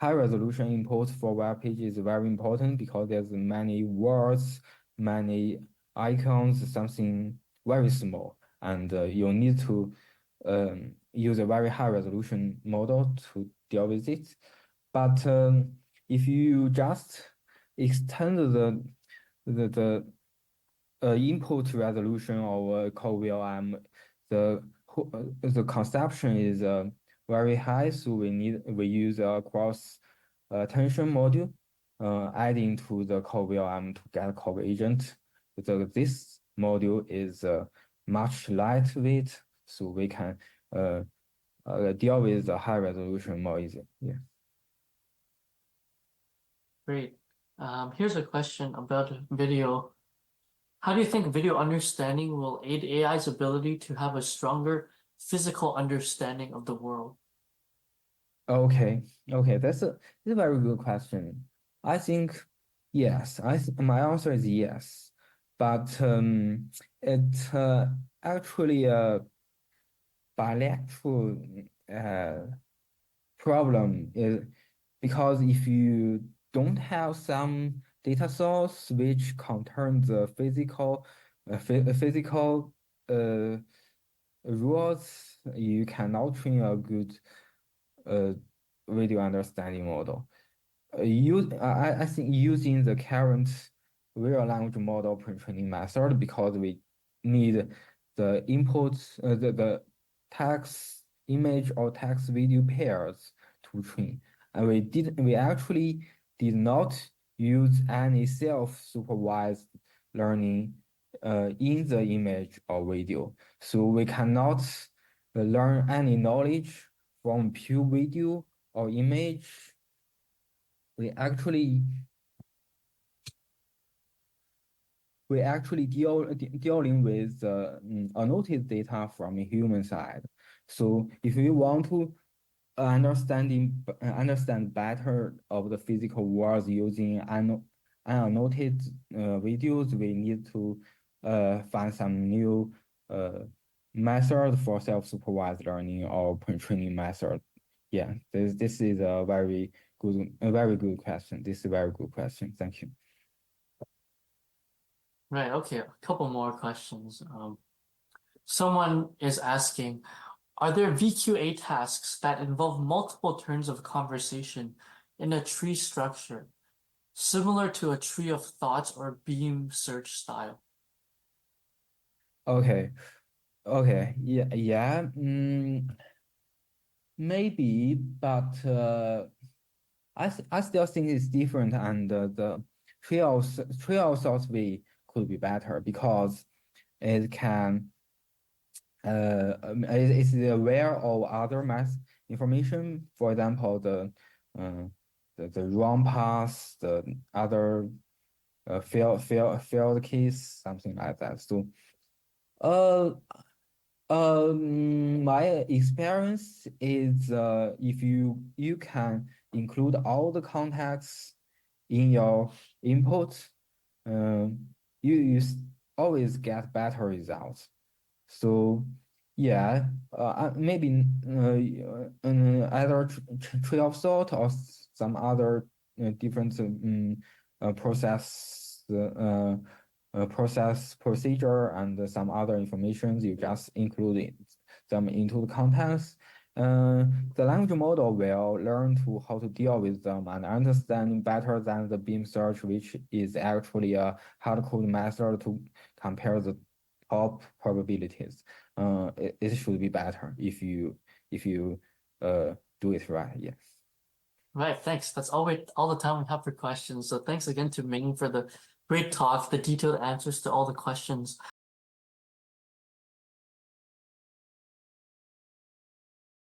high resolution input for web page is very important because there's many words, many icons, something very small, and you need to use a very high resolution model to deal with it. But if you just extend the input resolution of CogVLM, the consumption is very high, so we use a cross tension module adding to the CogVLM to get CogAgent. This module is much lightweight, so we can deal with the high resolution more easily. Yeah. Great. Here's a question about video. How do you think video understanding will aid AI's ability to have a stronger physical understanding of the world? Okay, that's a very good question. I think yes. My answer is yes, but it's actually a bilateral problem, is because if you don't have some data source which contains the physical rules, you cannot train a good video understanding model. I think using the current real language model pre-training method, because we need the inputs, the text image or text video pairs to train, and we actually did not use any self-supervised learning in the image or video, so we cannot learn any knowledge from pure video or image. We actually dealing with annotated data from a human side. So if we want to understand better of the physical worlds using annotated videos, we need to find some new method for self-supervised learning or pre-training method. Yeah, this is a very good question. This is a very good question. Thank you. Right, okay, a couple more questions. Someone is asking, are there VQA tasks that involve multiple turns of conversation in a tree structure, similar to a tree of thoughts or beam search style? Okay, yeah, maybe, but I still think it's different, and the trial source way could be better because it can it's aware of other math information. For example, the wrong path, the other failed case, something like that. So, my experience is if you can include all the contexts in your input, you always get better results. So yeah, maybe either tree of thought or some other different process procedure and some other information. You just include them into the context. The language model will learn to how to deal with them and understand better than the beam search, which is actually a hard-code method to compare the top probabilities. It should be better if you do it right. Yes. Right, thanks. That's all the time we have for questions. So thanks again to Ming for the great talk, the detailed answers to all the questions.